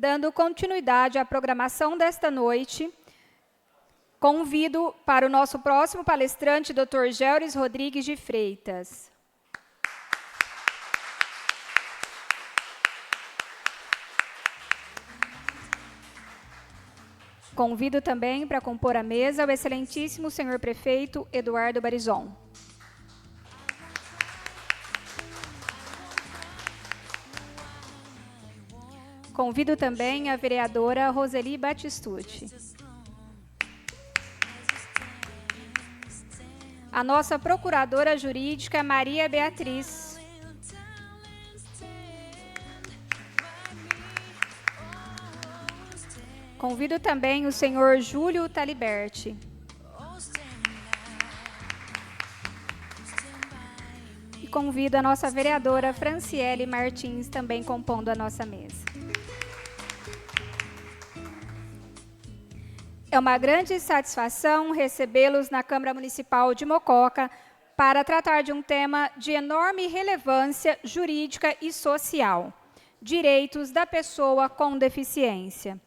Dando continuidade à programação desta noite, convido para o nosso próximo palestrante, Dr. Géuris Rodrigues de Freitas. Convido também para compor a mesa o excelentíssimo senhor prefeito Eduardo Barizon. Convido também a vereadora Roseli Batistucci. A nossa procuradora jurídica Maria Beatriz. Convido também o senhor Júlio Taliberti. E convido a nossa vereadora Franciele Martins, também compondo a nossa mesa. É uma grande satisfação recebê-los na Câmara Municipal de Mococa para tratar de um tema de enorme relevância jurídica e social: direitos da pessoa com deficiência.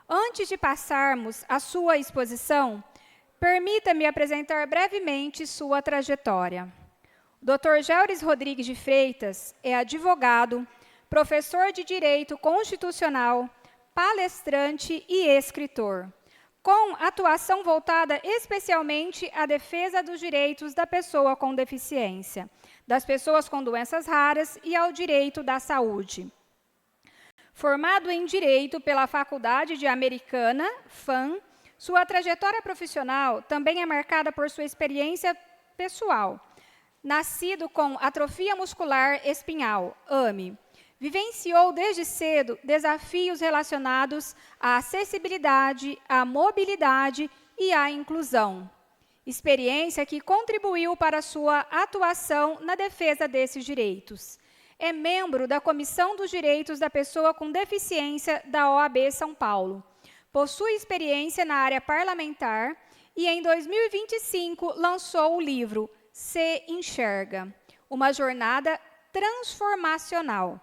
Antes de passarmos à sua exposição, permita-me apresentar brevemente sua trajetória. O Dr. Géuris Rodrigues de Freitas é advogado, professor de Direito Constitucional, palestrante e escritor, com atuação voltada especialmente à defesa dos direitos da pessoa com deficiência, das pessoas com doenças raras e ao direito da saúde. Formado em Direito pela Faculdade de Americana, FAM, sua trajetória profissional também é marcada por sua experiência pessoal. Nascido com atrofia muscular espinhal, AME, vivenciou desde cedo desafios relacionados à acessibilidade, à mobilidade e à inclusão. Experiência que contribuiu para sua atuação na defesa desses direitos. É membro da Comissão dos Direitos da Pessoa com Deficiência da OAB São Paulo. Possui experiência na área parlamentar e, em 2025, lançou o livro Se Enxerga, uma jornada transformacional,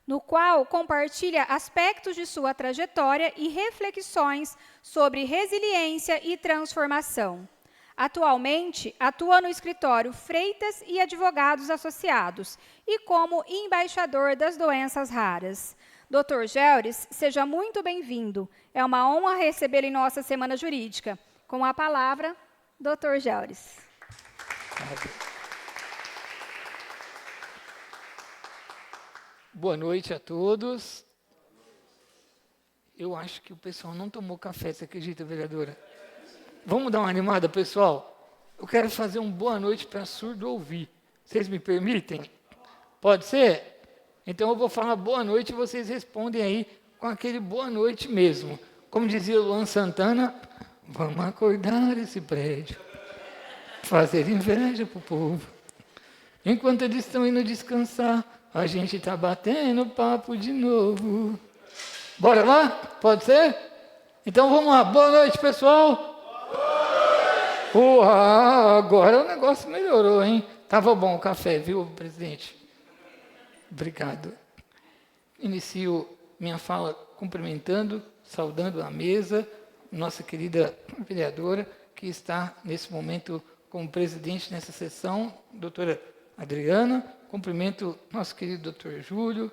no qual compartilha aspectos de sua trajetória e reflexões sobre resiliência e transformação. Atualmente, atua no escritório Freitas e Advogados Associados e como embaixador das doenças raras. Dr. Géuris, seja muito bem-vindo. É uma honra recebê-lo em nossa Semana Jurídica. Com a palavra, Dr. Géuris. Boa noite a todos. Eu acho que o pessoal não tomou café, você acredita, vereadora? Vamos dar uma animada, pessoal? Eu quero fazer um boa noite para surdo ouvir. Vocês me permitem? Pode ser? Então eu vou falar boa noite e vocês respondem aí com aquele boa noite mesmo. Como dizia o Luan Santana, vamos acordar esse prédio, fazer inveja para o povo. Enquanto eles estão indo descansar, a gente está batendo papo de novo. Bora lá? Pode ser? Então vamos lá. Boa noite, pessoal. Agora o negócio melhorou, hein? Tava bom o café, viu, presidente? Obrigado. Inicio minha fala cumprimentando, saudando a mesa, nossa querida vereadora, que está nesse momento como presidente nessa sessão, doutora Adriana. Cumprimento nosso querido doutor Júlio,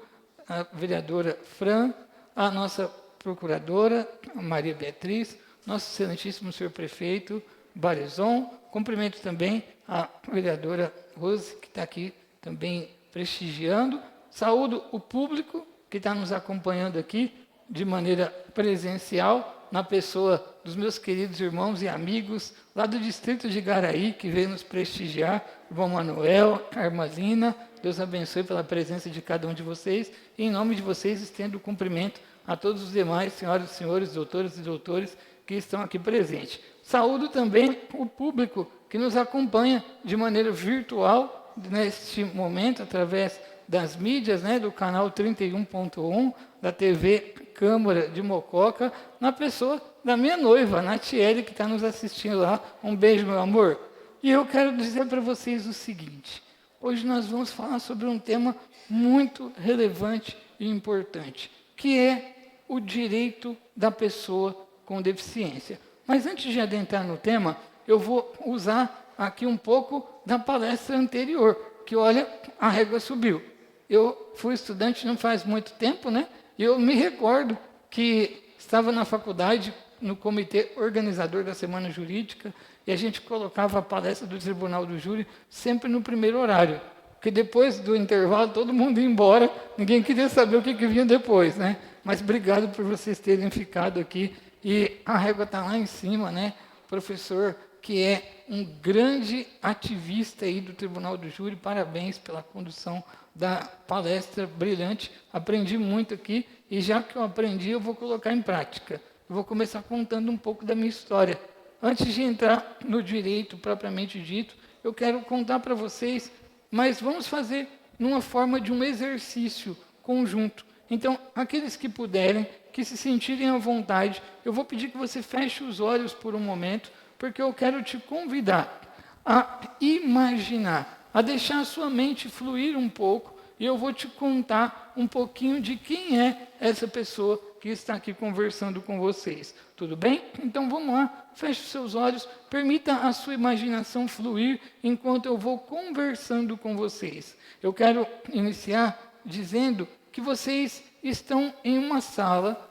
a vereadora Fran, a nossa procuradora, a Maria Beatriz, nosso excelentíssimo senhor prefeito, Barizon. Cumprimento também a vereadora Rose, que está aqui também prestigiando. Saúdo o público que está nos acompanhando aqui de maneira presencial, na pessoa dos meus queridos irmãos e amigos lá do distrito de Garaí, que veio nos prestigiar, irmão Manuel, a irmã Lina. Deus abençoe pela presença de cada um de vocês. E, em nome de vocês, estendo o cumprimento a todos os demais senhoras e senhores, doutores e doutores que estão aqui presentes. Saúdo também o público que nos acompanha de maneira virtual neste momento, através das mídias, né, do canal 31.1, da TV Câmara de Mococa, na pessoa da minha noiva, Natiele, que está nos assistindo lá. Um beijo, meu amor. E eu quero dizer para vocês o seguinte: hoje nós vamos falar sobre um tema muito relevante e importante, que é o direito da pessoa com deficiência. Mas antes de adentrar no tema, eu vou usar aqui um pouco da palestra anterior, que olha, a régua subiu. Eu fui estudante não faz muito tempo, né? E eu me recordo que estava na faculdade, no comitê organizador da Semana Jurídica, e a gente colocava a palestra do Tribunal do Júri sempre no primeiro horário. Porque depois do intervalo, todo mundo ia embora, ninguém queria saber o que vinha depois, né? Mas obrigado por vocês terem ficado aqui. E a régua está lá em cima, né? Professor, que é um grande ativista aí do Tribunal do Júri, parabéns pela condução da palestra brilhante. Aprendi muito aqui, e já que eu aprendi, eu vou colocar em prática. Eu vou começar contando um pouco da minha história. Antes de entrar no direito propriamente dito, eu quero contar para vocês, mas vamos fazer numa forma de um exercício conjunto. Então, aqueles que puderem, que se sentirem à vontade, eu vou pedir que você feche os olhos por um momento, porque eu quero te convidar a imaginar, a deixar a sua mente fluir um pouco, e eu vou te contar um pouquinho de quem é essa pessoa que está aqui conversando com vocês. Tudo bem? Então vamos lá, feche os seus olhos, permita a sua imaginação fluir enquanto eu vou conversando com vocês. Eu quero iniciar dizendo que vocês estão em uma sala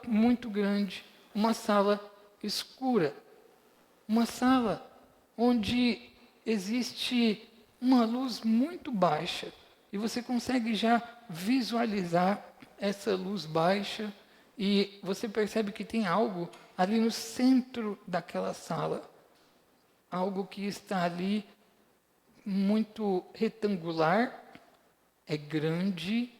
muito grande, uma sala escura, uma sala onde existe uma luz muito baixa, e você consegue já visualizar essa luz baixa, e você percebe que tem algo ali no centro daquela sala, algo que está ali muito retangular, é grande,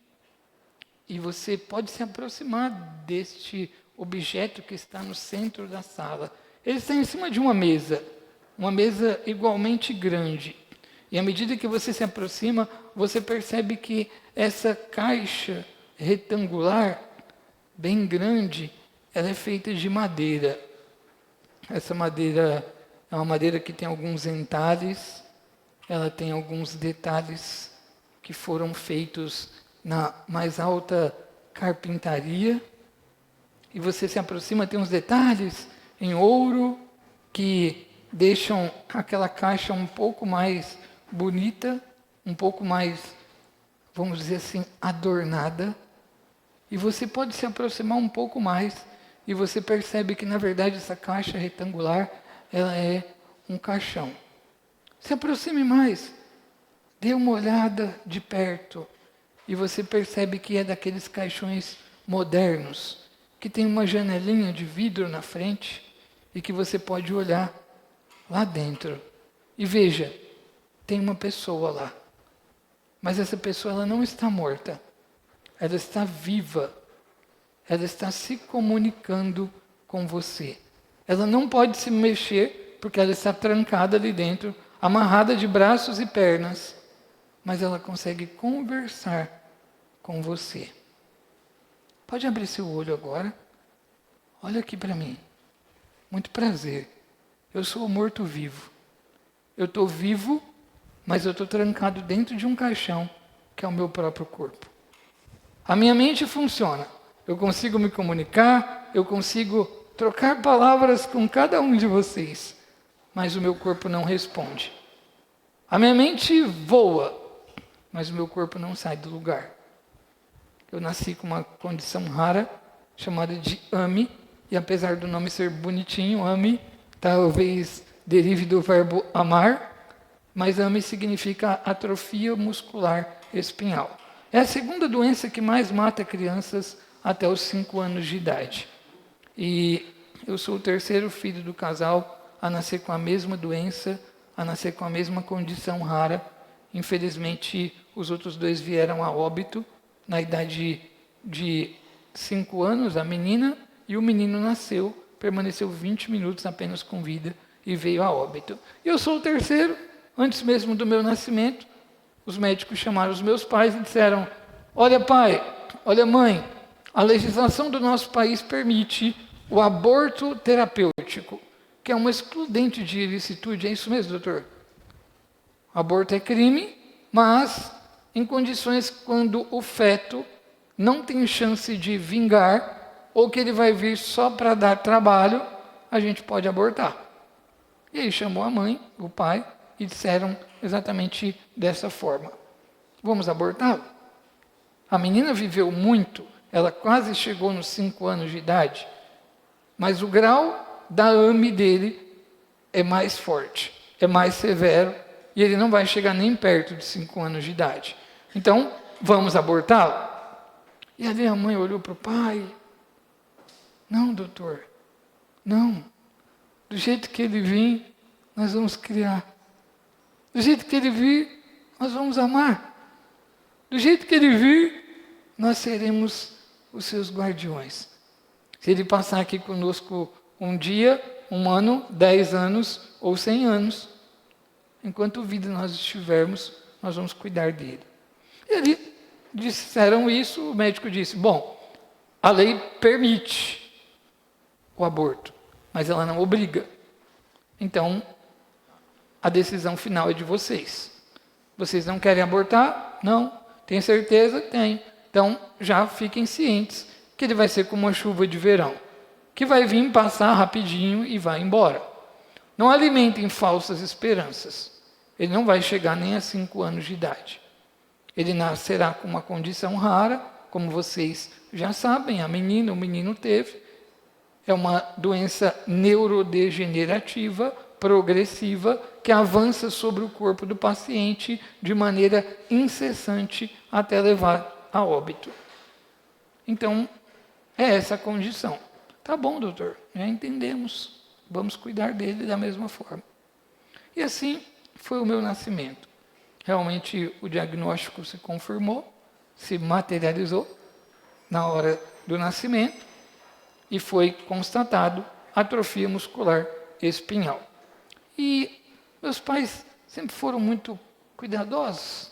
e você pode se aproximar deste objeto que está no centro da sala. Ele está em cima de uma mesa igualmente grande. E à medida que você se aproxima, você percebe que essa caixa retangular, bem grande, ela é feita de madeira. Essa madeira é uma madeira que tem alguns entalhes, ela tem alguns detalhes que foram feitos na mais alta carpintaria. E você se aproxima, tem uns detalhes em ouro que deixam aquela caixa um pouco mais bonita, um pouco mais, vamos dizer assim, adornada. E você pode se aproximar um pouco mais e você percebe que, na verdade, essa caixa retangular, ela é um caixão. Se aproxime mais, dê uma olhada de perto e você percebe que é daqueles caixões modernos, que tem uma janelinha de vidro na frente e que você pode olhar lá dentro. E veja, tem uma pessoa lá. Mas essa pessoa, ela não está morta. Ela está viva. Ela está se comunicando com você. Ela não pode se mexer, porque ela está trancada ali dentro, amarrada de braços e pernas. Mas ela consegue conversar com você. Pode abrir seu olho agora. Olha aqui para mim. Muito prazer. Eu sou o morto-vivo. Eu estou vivo, mas eu estou trancado dentro de um caixão, que é o meu próprio corpo. A minha mente funciona. Eu consigo me comunicar, eu consigo trocar palavras com cada um de vocês, mas o meu corpo não responde. A minha mente voa, mas o meu corpo não sai do lugar. Eu nasci com uma condição rara, chamada de AMI, e apesar do nome ser bonitinho, AMI, talvez derive do verbo amar, mas AMI significa atrofia muscular espinhal. É a segunda doença que mais mata crianças até os 5 anos de idade. E eu sou o terceiro filho do casal a nascer com a mesma doença, a nascer com a mesma condição rara. Infelizmente, os outros 2 vieram a óbito na idade de 5 anos, a menina, e o menino nasceu, permaneceu 20 minutos apenas com vida e veio a óbito. Eu sou o terceiro, antes mesmo do meu nascimento, os médicos chamaram os meus pais e disseram: olha pai, olha mãe, a legislação do nosso país permite o aborto terapêutico, que é uma excludente de ilicitude. É isso mesmo, doutor? Aborto é crime, mas em condições quando o feto não tem chance de vingar, ou que ele vai vir só para dar trabalho, a gente pode abortar. E aí chamou a mãe, o pai, e disseram exatamente dessa forma: vamos abortá-lo? A menina viveu muito, ela quase chegou nos 5 anos de idade, mas o grau da AME dele é mais forte, é mais severo, e ele não vai chegar nem perto de 5 anos de idade. Então, vamos abortá-lo? E ali a mãe olhou para o pai: não, doutor, não. Do jeito que ele vir, nós vamos criar. Do jeito que ele vir, nós vamos amar. Do jeito que ele vir, nós seremos os seus guardiões. Se ele passar aqui conosco um dia, 1 ano, 10 anos ou 100 anos, enquanto vida nós estivermos, nós vamos cuidar dele. E ali disseram isso, o médico disse: bom, a lei permite o aborto, mas ela não obriga. Então, a decisão final é de vocês. Vocês não querem abortar? Não. Tem certeza? Tem. Então, já fiquem cientes que ele vai ser como uma chuva de verão, que vai vir passar rapidinho e vai embora. Não alimentem falsas esperanças. Ele não vai chegar nem a 5 anos de idade. Ele nascerá com uma condição rara, como vocês já sabem, a menina, o menino teve. É uma doença neurodegenerativa, progressiva, que avança sobre o corpo do paciente de maneira incessante até levar a óbito. Então, é essa a condição. Tá bom, doutor, já entendemos. Vamos cuidar dele da mesma forma. E assim foi o meu nascimento. Realmente o diagnóstico se confirmou, se materializou na hora do nascimento e foi constatado atrofia muscular espinhal. E meus pais sempre foram muito cuidadosos,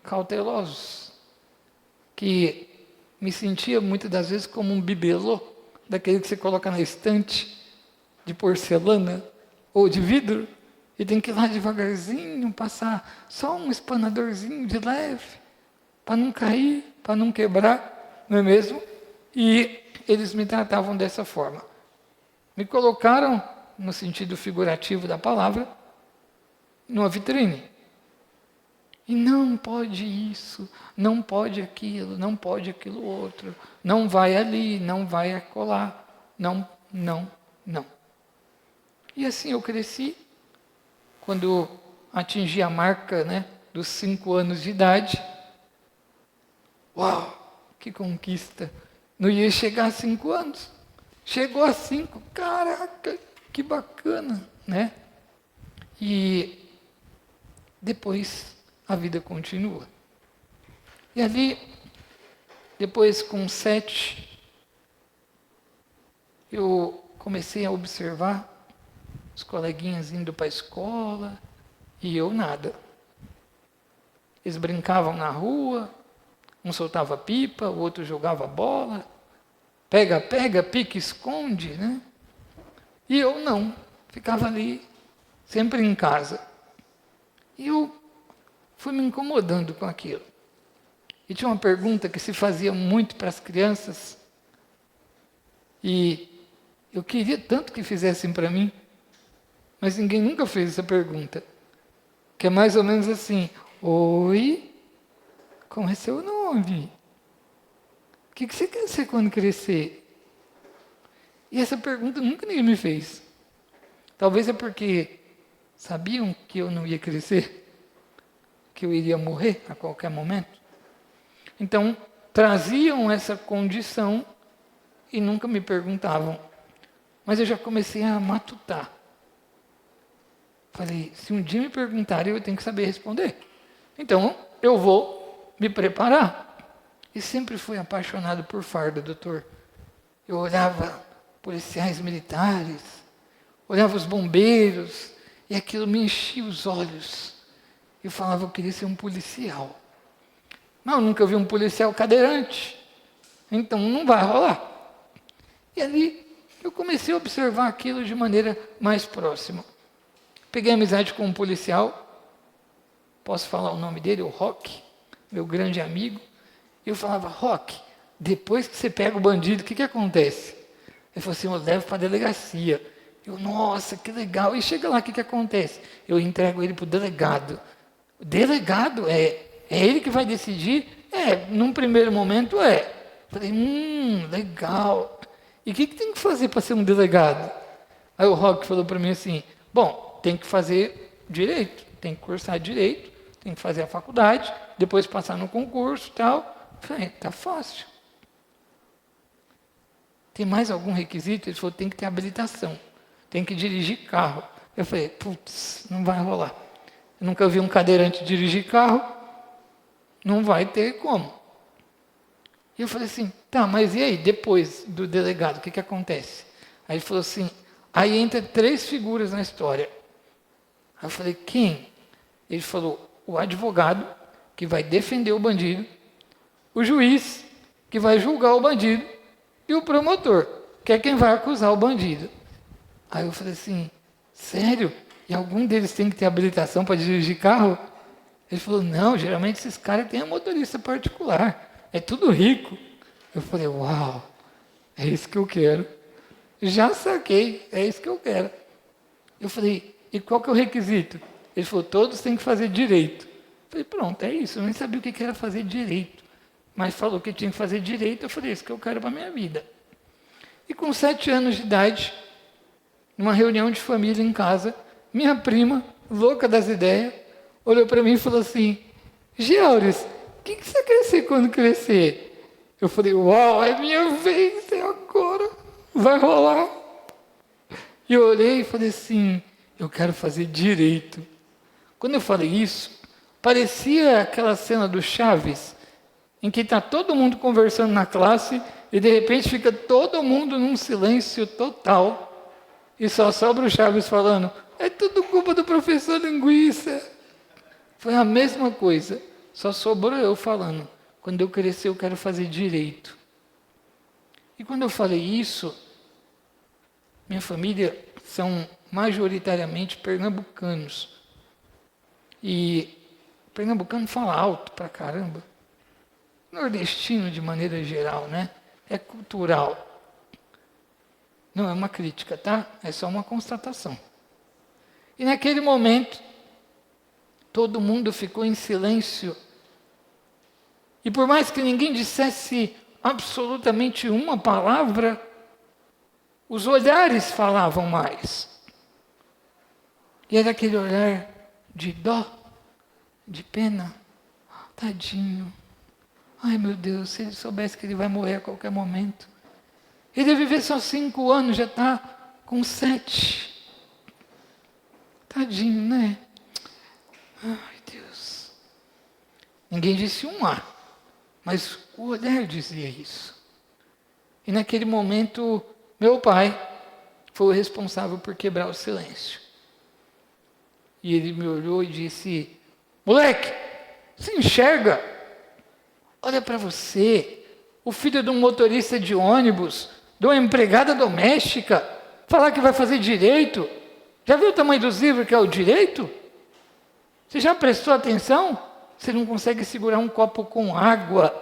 cautelosos, que me sentia muitas das vezes como um bibelô, daquele que você coloca na estante de porcelana ou de vidro, e tem que ir lá devagarzinho, passar só um espanadorzinho de leve, para não cair, para não quebrar, não é mesmo? E eles me tratavam dessa forma. Me colocaram, no sentido figurativo da palavra, numa vitrine. E não pode isso, não pode aquilo, não pode aquilo outro, não vai ali, não vai acolá, não, não, não. E assim eu cresci. Quando atingi a marca, dos 5 anos de idade, uau, que conquista! Não ia chegar a 5 anos. Chegou a 5, caraca, que bacana, né? E depois a vida continua. E ali, depois com 7, eu comecei a observar os coleguinhas indo para a escola e eu nada. Eles brincavam na rua, um soltava pipa, o outro jogava bola, pega, pega, pique, esconde, né? E eu não, ficava ali, sempre em casa. E eu fui me incomodando com aquilo. E tinha uma pergunta que se fazia muito para as crianças, e eu queria tanto que fizessem para mim, mas ninguém nunca fez essa pergunta, que é mais ou menos assim: oi, como é seu nome? O que você quer ser quando crescer? E essa pergunta nunca ninguém me fez. Talvez é porque sabiam que eu não ia crescer, que eu iria morrer a qualquer momento. Então, traziam essa condição e nunca me perguntavam. Mas eu já comecei a matutar. Falei, se um dia me perguntarem, eu tenho que saber responder. Então, eu vou me preparar. E sempre fui apaixonado por farda, doutor. Eu olhava policiais militares, olhava os bombeiros, e aquilo me enchia os olhos. Eu falava, eu queria ser um policial. Mas eu nunca vi um policial cadeirante, então não vai rolar. E ali eu comecei a observar aquilo de maneira mais próxima. Peguei amizade com um policial, posso falar o nome dele, o Roque, meu grande amigo, Eu falava, Roque, depois que você pega o bandido, o que acontece? Ele falou assim, eu levo para a delegacia. Eu, nossa, que legal. E chega lá, o que acontece? Eu entrego ele para o delegado. O delegado é ele que vai decidir? Num primeiro momento é. Falei, legal. E o que tem que fazer para ser um delegado? Aí o Roque falou para mim assim, bom, tem que fazer direito, tem que cursar direito, tem que fazer a faculdade, depois passar no concurso e tal. Eu falei, tá fácil. Tem mais algum requisito? Ele falou, tem que ter habilitação, tem que dirigir carro. Eu falei, putz, não vai rolar. Eu nunca vi um cadeirante dirigir carro, não vai ter como. E eu falei assim, tá, mas e aí, depois do delegado, o que acontece? Aí ele falou assim, aí entra 3 figuras na história. Aí eu falei, quem? Ele falou, o advogado, que vai defender o bandido, o juiz, que vai julgar o bandido, e o promotor, que é quem vai acusar o bandido. Aí eu falei assim, sério? E algum deles tem que ter habilitação para dirigir carro? Ele falou, não, geralmente esses caras têm um motorista particular, é tudo rico. Eu falei, uau, é isso que eu quero. Já saquei, é isso que eu quero. Eu falei, e qual que é o requisito? Ele falou, todos têm que fazer direito. Eu falei, pronto, é isso, eu nem sabia o que era fazer direito. Mas falou que tinha que fazer direito, eu falei, é isso que eu quero para a minha vida. E com 7 anos de idade, numa reunião de família em casa, minha prima, louca das ideias, olhou para mim e falou assim, Georges, o que você quer ser quando crescer? Eu falei, uau, é minha vez, é agora, vai rolar. E eu olhei e falei assim, eu quero fazer direito. Quando eu falei isso, parecia aquela cena do Chaves, em que está todo mundo conversando na classe e de repente fica todo mundo num silêncio total e só sobra o Chaves falando, é tudo culpa do professor Linguiça. Foi a mesma coisa, só sobrou eu falando, quando eu crescer eu quero fazer direito. E quando eu falei isso, minha família são majoritariamente pernambucanos. E pernambucano fala alto pra caramba. Nordestino de maneira geral, né? É cultural. Não é uma crítica, tá? É só uma constatação. E naquele momento, todo mundo ficou em silêncio. E por mais que ninguém dissesse absolutamente uma palavra, os olhares falavam mais. E era aquele olhar de dó, de pena. Tadinho. Ai, meu Deus, se ele soubesse que ele vai morrer a qualquer momento. Ele ia viver só 5 anos, já está com 7. Tadinho, né? Ai, Deus. Ninguém disse um A, mas o olhar dizia isso. E naquele momento, meu pai foi o responsável por quebrar o silêncio. E ele me olhou e disse, moleque, se enxerga. Olha para você, o filho de um motorista de ônibus, de uma empregada doméstica, falar que vai fazer direito. Já viu o tamanho dos livros que é o direito? Você já prestou atenção? Você não consegue segurar um copo com água.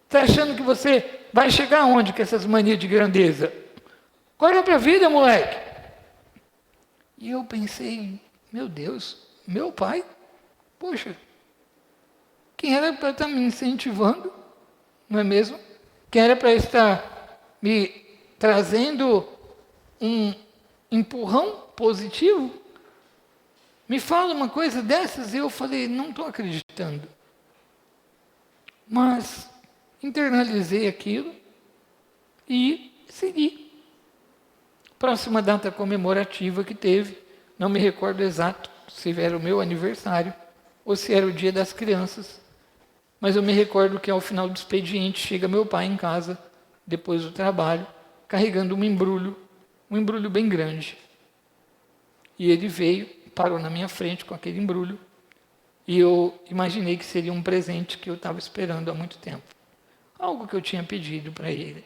Está achando que você vai chegar aonde com essas manias de grandeza? Acorda para a vida, moleque. E eu pensei, meu Deus, meu pai? Poxa, quem era para estar me incentivando, não é mesmo? Quem era para estar me trazendo um empurrão positivo, me fala uma coisa dessas e eu falei, não estou acreditando. Mas internalizei aquilo e segui. Próxima data comemorativa que teve, não me recordo exato se era o meu aniversário ou se era o dia das crianças, mas eu me recordo que ao final do expediente chega meu pai em casa, depois do trabalho, carregando um embrulho bem grande. E ele veio, parou na minha frente com aquele embrulho, e eu imaginei que seria um presente que eu estava esperando há muito tempo. Algo que eu tinha pedido para ele.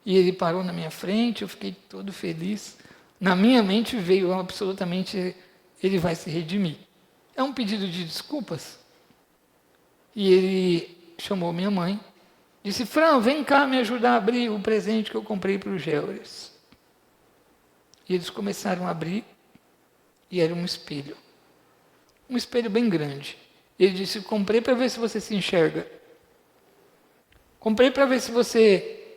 E ele parou na minha frente, eu fiquei todo feliz. Na minha mente veio absolutamente, ele vai se redimir. É um pedido de desculpas. E ele chamou minha mãe, disse: Fran, vem cá me ajudar a abrir o presente que eu comprei para os Geores. E eles começaram a abrir, e era um espelho bem grande. Ele disse: comprei para ver se você se enxerga. Comprei para ver se você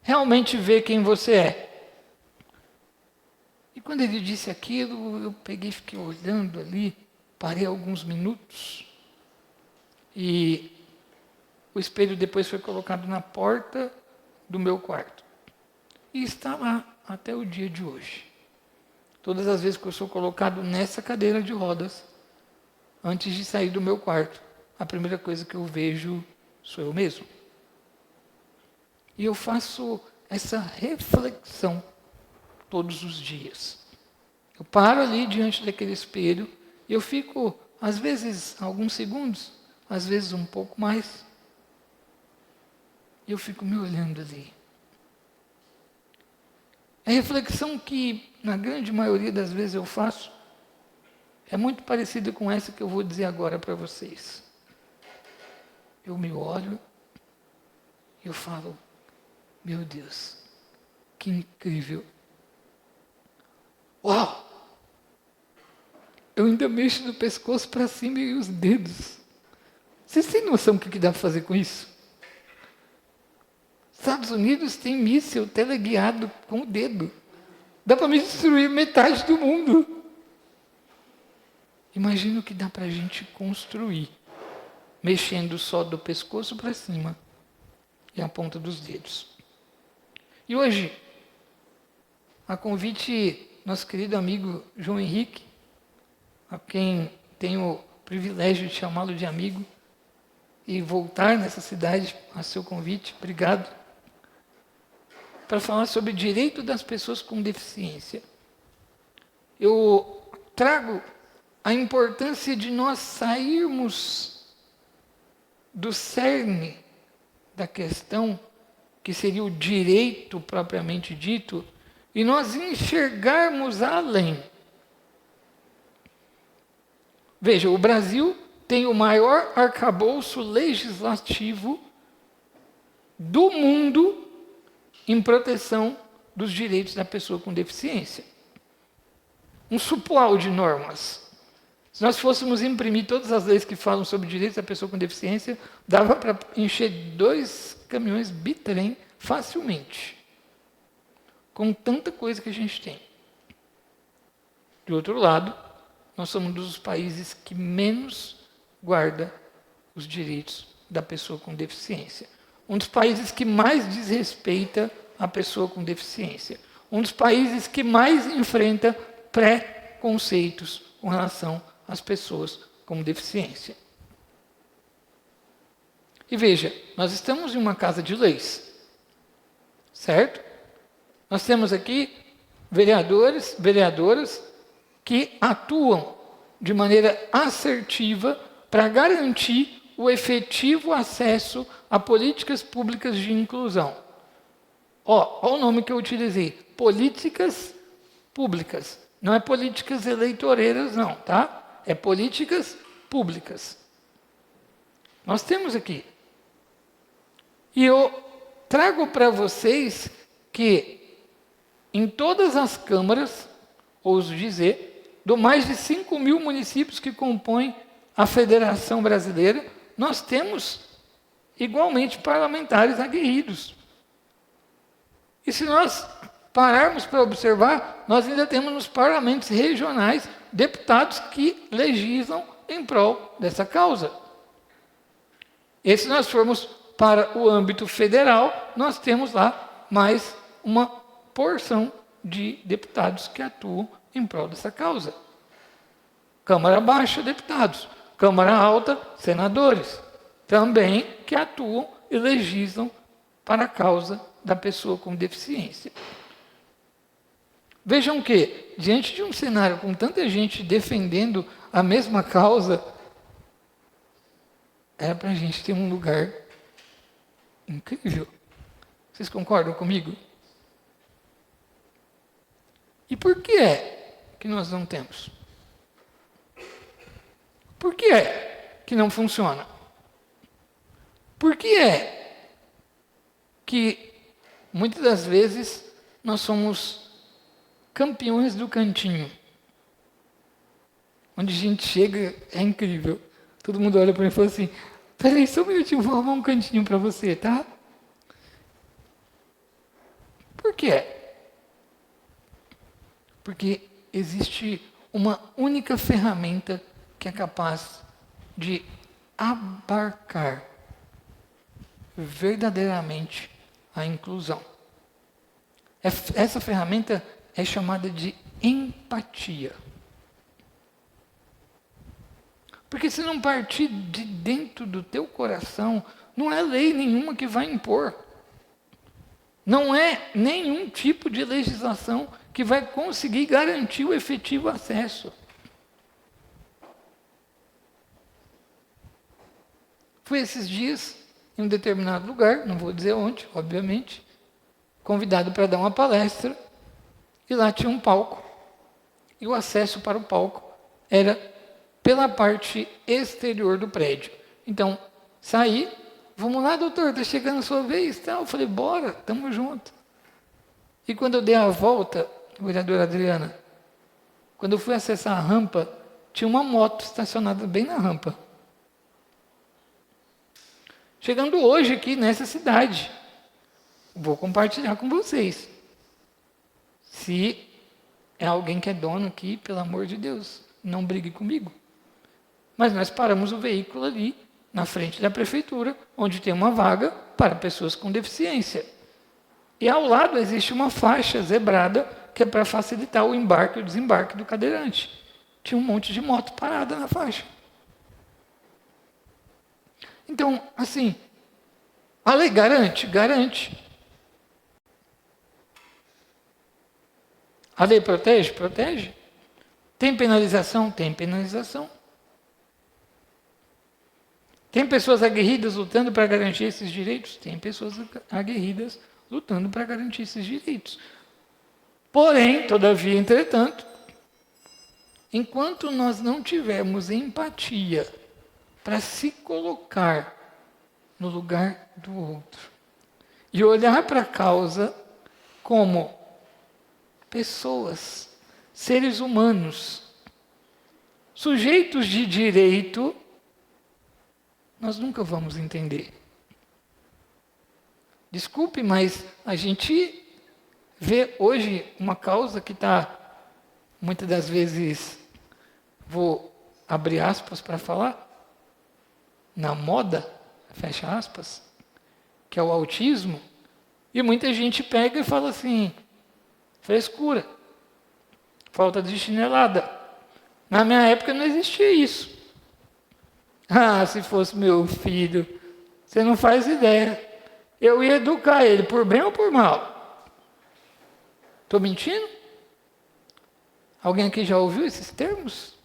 realmente vê quem você é. E quando ele disse aquilo, eu peguei e fiquei olhando ali, parei alguns minutos, e o espelho depois foi colocado na porta do meu quarto. E está lá até o dia de hoje. Todas as vezes que eu sou colocado nessa cadeira de rodas, antes de sair do meu quarto, a primeira coisa que eu vejo sou eu mesmo. E eu faço essa reflexão todos os dias. Eu paro ali diante daquele espelho e eu fico, às vezes, alguns segundos, às vezes um pouco mais. E eu fico me olhando ali. A reflexão que, na grande maioria das vezes, eu faço é muito parecida com essa que eu vou dizer agora para vocês. Eu me olho e eu falo: meu Deus, que incrível. Uau! Eu ainda mexo do pescoço para cima e os dedos. Vocês têm noção do que dá para fazer com isso? Estados Unidos tem míssil teleguiado com o dedo. Dá para me destruir metade do mundo. Imagina o que dá para a gente construir, mexendo só do pescoço para cima e a ponta dos dedos. E hoje, a convite nosso querido amigo João Henrique, a quem tenho o privilégio de chamá-lo de amigo, e voltar nessa cidade a seu convite, obrigado, para falar sobre o direito das pessoas com deficiência. Eu trago a importância de nós sairmos do cerne da questão, que seria o direito propriamente dito, e nós enxergarmos além. Veja, o Brasil tem o maior arcabouço legislativo do mundo em proteção dos direitos da pessoa com deficiência. Um supoal de normas. Se nós fôssemos imprimir todas as leis que falam sobre direitos da pessoa com deficiência, dava para encher 2 caminhões bitrem facilmente. Com tanta coisa que a gente tem. De outro lado, nós somos um dos países que menos guarda os direitos da pessoa com deficiência. Um dos países que mais desrespeita a pessoa com deficiência. Um dos países que mais enfrenta preconceitos com relação às pessoas com deficiência. E veja, nós estamos em uma casa de leis, certo? Nós temos aqui vereadores, vereadoras que atuam de maneira assertiva para garantir o efetivo acesso a políticas públicas de inclusão. Olha o nome que eu utilizei, políticas públicas. Não é políticas eleitoreiras não, tá? É políticas públicas. Nós temos aqui. E eu trago para vocês que em todas as câmaras, ouso dizer, do mais de 5.000 municípios que compõem a Federação Brasileira, nós temos igualmente parlamentares aguerridos. E se nós pararmos para observar, nós ainda temos nos parlamentos regionais deputados que legislam em prol dessa causa. E se nós formos para o âmbito federal, nós temos lá mais uma porção de deputados que atuam em prol dessa causa. Câmara Baixa, deputados. Câmara Alta, senadores. Também que atuam e legislam para a causa da pessoa com deficiência. Vejam que, diante de um cenário com tanta gente defendendo a mesma causa, era para a gente ter um lugar incrível. Vocês concordam comigo? E por que é que nós não temos? Por que é que não funciona? Por que é que muitas das vezes nós somos campeões do cantinho? Onde a gente chega é incrível. Todo mundo olha para mim e fala assim, peraí, só um minutinho, vou arrumar um cantinho para você, tá? Por quê? Porque existe uma única ferramenta que é capaz de abarcar verdadeiramente a inclusão. Essa ferramenta é chamada de empatia. Porque se não partir de dentro do teu coração, não é lei nenhuma que vai impor. Não é nenhum tipo de legislação que vai conseguir garantir o efetivo acesso. Fui esses dias em um determinado lugar, não vou dizer onde, obviamente, convidado para dar uma palestra, e lá tinha um palco. E o acesso para o palco era pela parte exterior do prédio. Então, saí, vamos lá, doutor, está chegando a sua vez. Tá? Eu falei, bora, estamos juntos. E quando eu dei a volta, vereadora Adriana, quando eu fui acessar a rampa, tinha uma moto estacionada bem na rampa. Chegando hoje aqui nessa cidade, vou compartilhar com vocês. Se é alguém que é dono aqui, pelo amor de Deus, não brigue comigo. Mas nós paramos o veículo ali, na frente da prefeitura, onde tem uma vaga para pessoas com deficiência. E ao lado existe uma faixa zebrada, que é para facilitar o embarque e o desembarque do cadeirante. Tinha um monte de moto parada na faixa. Então, assim, a lei garante? Garante. A lei protege? Protege. Tem penalização? Tem penalização. Tem pessoas aguerridas lutando para garantir esses direitos? Tem pessoas aguerridas lutando para garantir esses direitos. Porém, todavia, entretanto, enquanto nós não tivermos empatia para se colocar no lugar do outro e olhar para a causa como pessoas, seres humanos, sujeitos de direito, nós nunca vamos entender. Desculpe, mas a gente vê hoje uma causa que está, muitas das vezes, vou abrir aspas para falar, na moda, fecha aspas, que é o autismo, e muita gente pega e fala assim, frescura, falta de chinelada. Na minha época não existia isso. Ah, se fosse meu filho, você não faz ideia. Eu ia educar ele, por bem ou por mal? Estou mentindo? Alguém aqui já ouviu esses termos?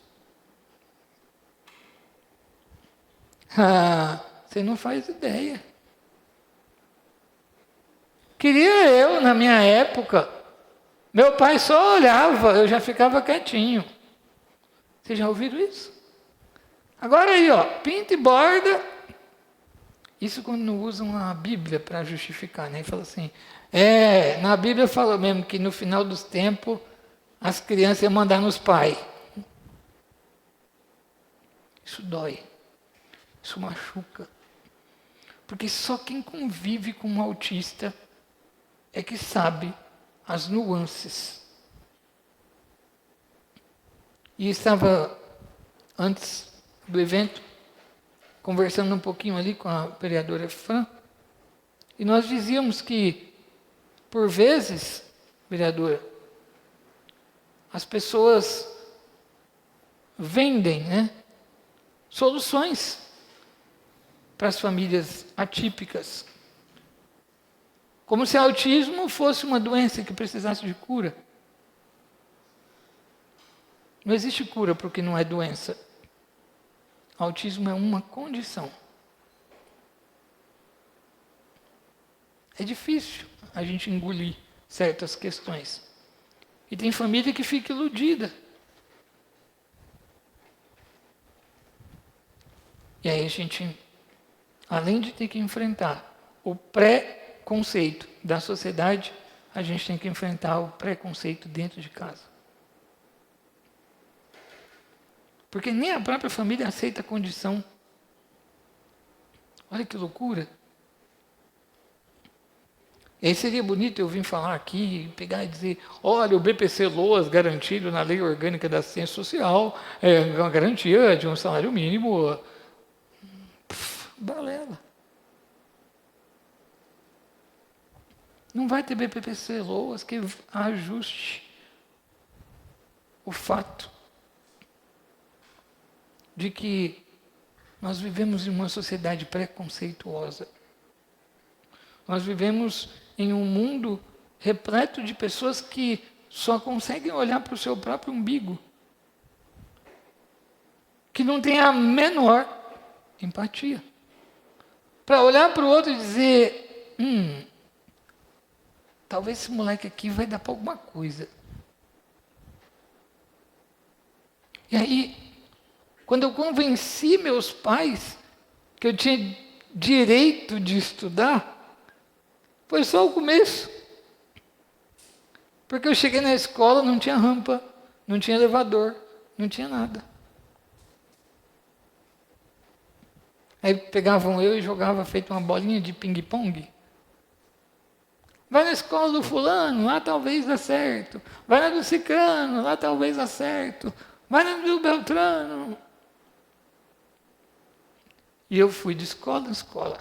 Ah, você não faz ideia. Queria eu, na minha época, meu pai só olhava, eu já ficava quietinho. Vocês já ouviram isso? Agora aí, ó, pinta e borda. Isso quando não usam a Bíblia para justificar, né? Fala assim, na Bíblia fala mesmo que no final dos tempos as crianças iam mandar nos pais. Isso dói. Isso machuca. Porque só quem convive com um autista é que sabe as nuances. E estava, antes do evento, conversando um pouquinho ali com a vereadora Fran, e nós dizíamos que, por vezes, vereadora, as pessoas vendem, né, soluções para as famílias atípicas, como se autismo fosse uma doença que precisasse de cura. Não existe cura porque não é doença. Autismo é uma condição. É difícil a gente engolir certas questões. E tem família que fica iludida. E aí a gente além de ter que enfrentar o pré-conceito da sociedade, a gente tem que enfrentar o preconceito dentro de casa. Porque nem a própria família aceita a condição. Olha que loucura. E aí seria bonito eu vir falar aqui, pegar e dizer, olha, o BPC-LOAS garantido na Lei Orgânica da Assistência Social é uma garantia de um salário mínimo. Balela. Não vai ter BPC-LOAS que ajuste o fato de que nós vivemos em uma sociedade preconceituosa. Nós vivemos em um mundo repleto de pessoas que só conseguem olhar para o seu próprio umbigo, que não tem a menor empatia. Para olhar para o outro e dizer, talvez esse moleque aqui vai dar para alguma coisa. E aí, quando eu convenci meus pais que eu tinha direito de estudar, foi só o começo. Porque eu cheguei na escola, não tinha rampa, não tinha elevador, não tinha nada. Aí pegavam eu e jogavam feito uma bolinha de ping-pong. Vai na escola do fulano, lá talvez dê certo. Vai na do cicrano, lá talvez dê certo. Vai na do beltrano. E eu fui de escola em escola.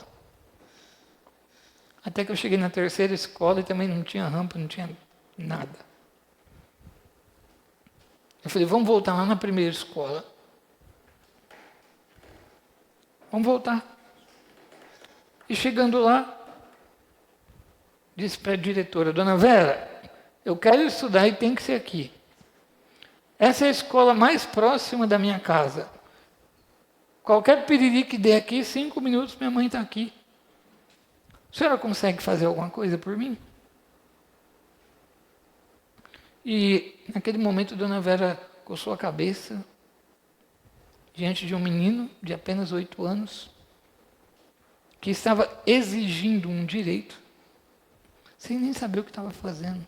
Até que eu cheguei na terceira escola e também não tinha rampa, não tinha nada. Eu falei, vamos voltar lá na primeira escola. Vamos voltar. E chegando lá, disse para a diretora, Dona Vera, eu quero estudar e tem que ser aqui. Essa é a escola mais próxima da minha casa. Qualquer piriri que dê aqui, 5 minutos, minha mãe está aqui. A senhora consegue fazer alguma coisa por mim? E naquele momento, Dona Vera coçou a cabeça diante de um menino de apenas 8 anos que estava exigindo um direito sem nem saber o que estava fazendo.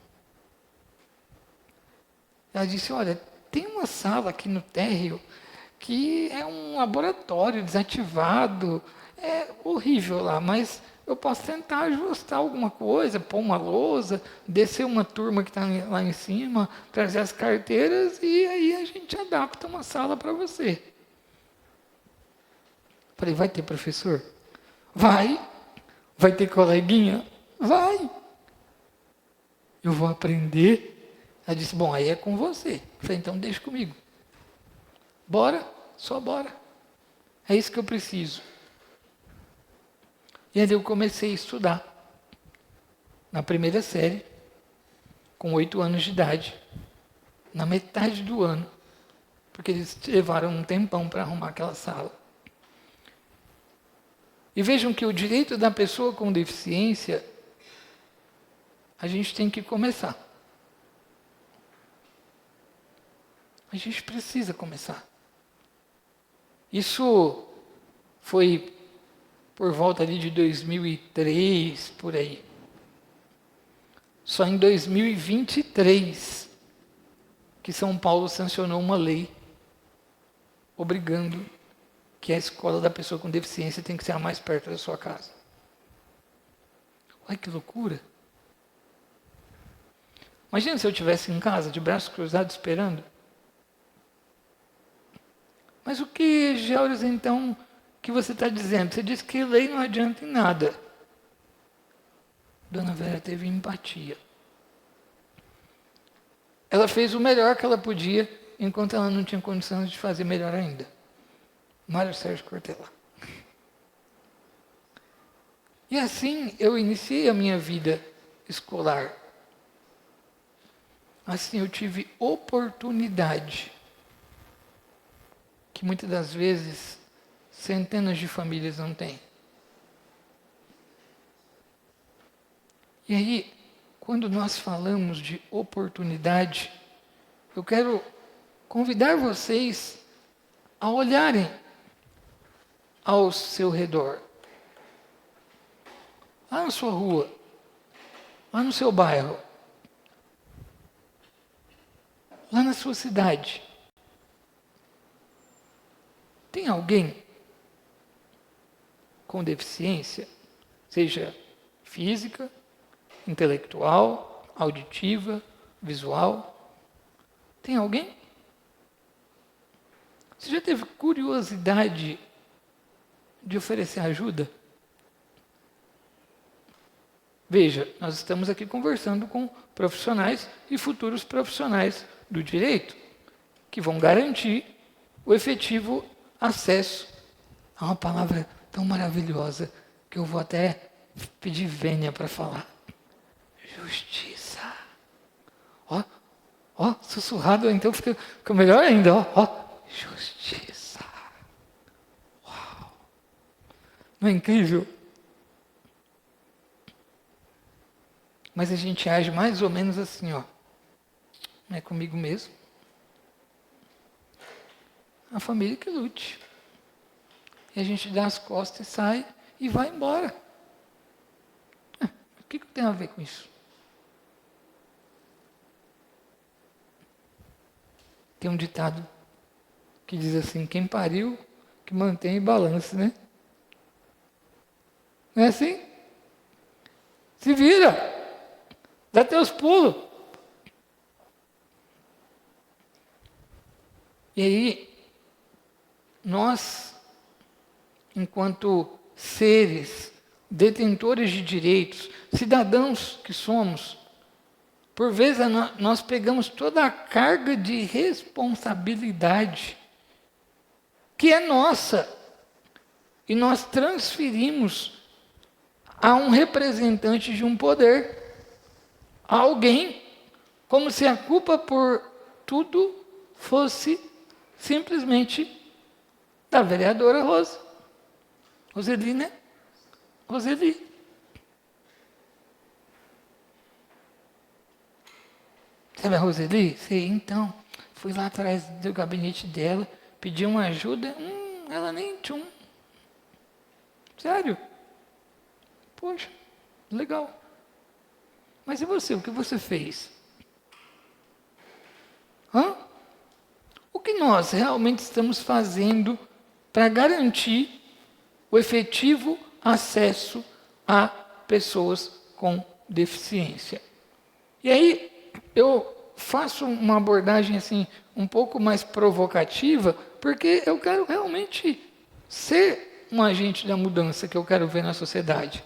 Ela disse, olha, tem uma sala aqui no térreo que é um laboratório desativado, é horrível lá, mas eu posso tentar ajustar alguma coisa, pôr uma lousa, descer uma turma que está lá em cima, trazer as carteiras e aí a gente adapta uma sala para você. Falei, vai ter professor? Vai. Vai ter coleguinha? Vai. Eu vou aprender. Ela disse, bom, aí é com você. Falei, então deixa comigo. Bora, só bora. É isso que eu preciso. E aí eu comecei a estudar. Na primeira série, com 8 anos de idade. Na metade do ano. Porque eles levaram um tempão para arrumar aquela sala. E vejam que o direito da pessoa com deficiência, a gente tem que começar. A gente precisa começar. Isso foi por volta ali de 2003, por aí. Só em 2023 que São Paulo sancionou uma lei obrigando que a escola da pessoa com deficiência tem que ser a mais perto da sua casa. Olha que loucura. Imagina se eu estivesse em casa, de braços cruzados, esperando. Mas o que, Georges, então, que você está dizendo? Você disse que lei não adianta em nada. Dona Vera teve empatia. Ela fez o melhor que ela podia, enquanto ela não tinha condições de fazer melhor ainda. Mário Sérgio Cortella. E assim eu iniciei a minha vida escolar. Assim eu tive oportunidade, que muitas das vezes centenas de famílias não têm. E aí, quando nós falamos de oportunidade, eu quero convidar vocês a olharem ao seu redor. lá na sua rua, lá no seu bairro, lá na sua cidade, tem alguém com deficiência, seja física, intelectual, auditiva, visual? Tem alguém? Você já teve curiosidade de oferecer ajuda? Veja, nós estamos aqui conversando com profissionais e futuros profissionais do direito, que vão garantir o efetivo acesso a uma palavra tão maravilhosa que eu vou até pedir vênia para falar. Justiça. Ó, sussurrado, então fica melhor ainda, ó. Justiça. Uau. Não é incrível? Mas a gente age mais ou menos assim, ó. Não é comigo mesmo. A família que lute. E a gente dá as costas e sai e vai embora. O que tem a ver com isso? Tem um ditado que diz assim, quem pariu, que mantém balanço, né? Não é assim? Se vira! Dá teus pulos! E aí, nós, enquanto seres detentores de direitos, cidadãos que somos, por vezes nós pegamos toda a carga de responsabilidade que é nossa e nós transferimos a um representante de um poder, a alguém, como se a culpa por tudo fosse simplesmente da vereadora Roseli, né? Roseli. Sabe a Roseli? Sei, então, fui lá atrás do gabinete dela, pedi uma ajuda, ela nem tchum. Sério? Poxa, legal. Mas e você? O que você fez? O que nós realmente estamos fazendo para garantir o efetivo acesso a pessoas com deficiência? E aí, eu faço uma abordagem assim um pouco mais provocativa, porque eu quero realmente ser um agente da mudança que eu quero ver na sociedade.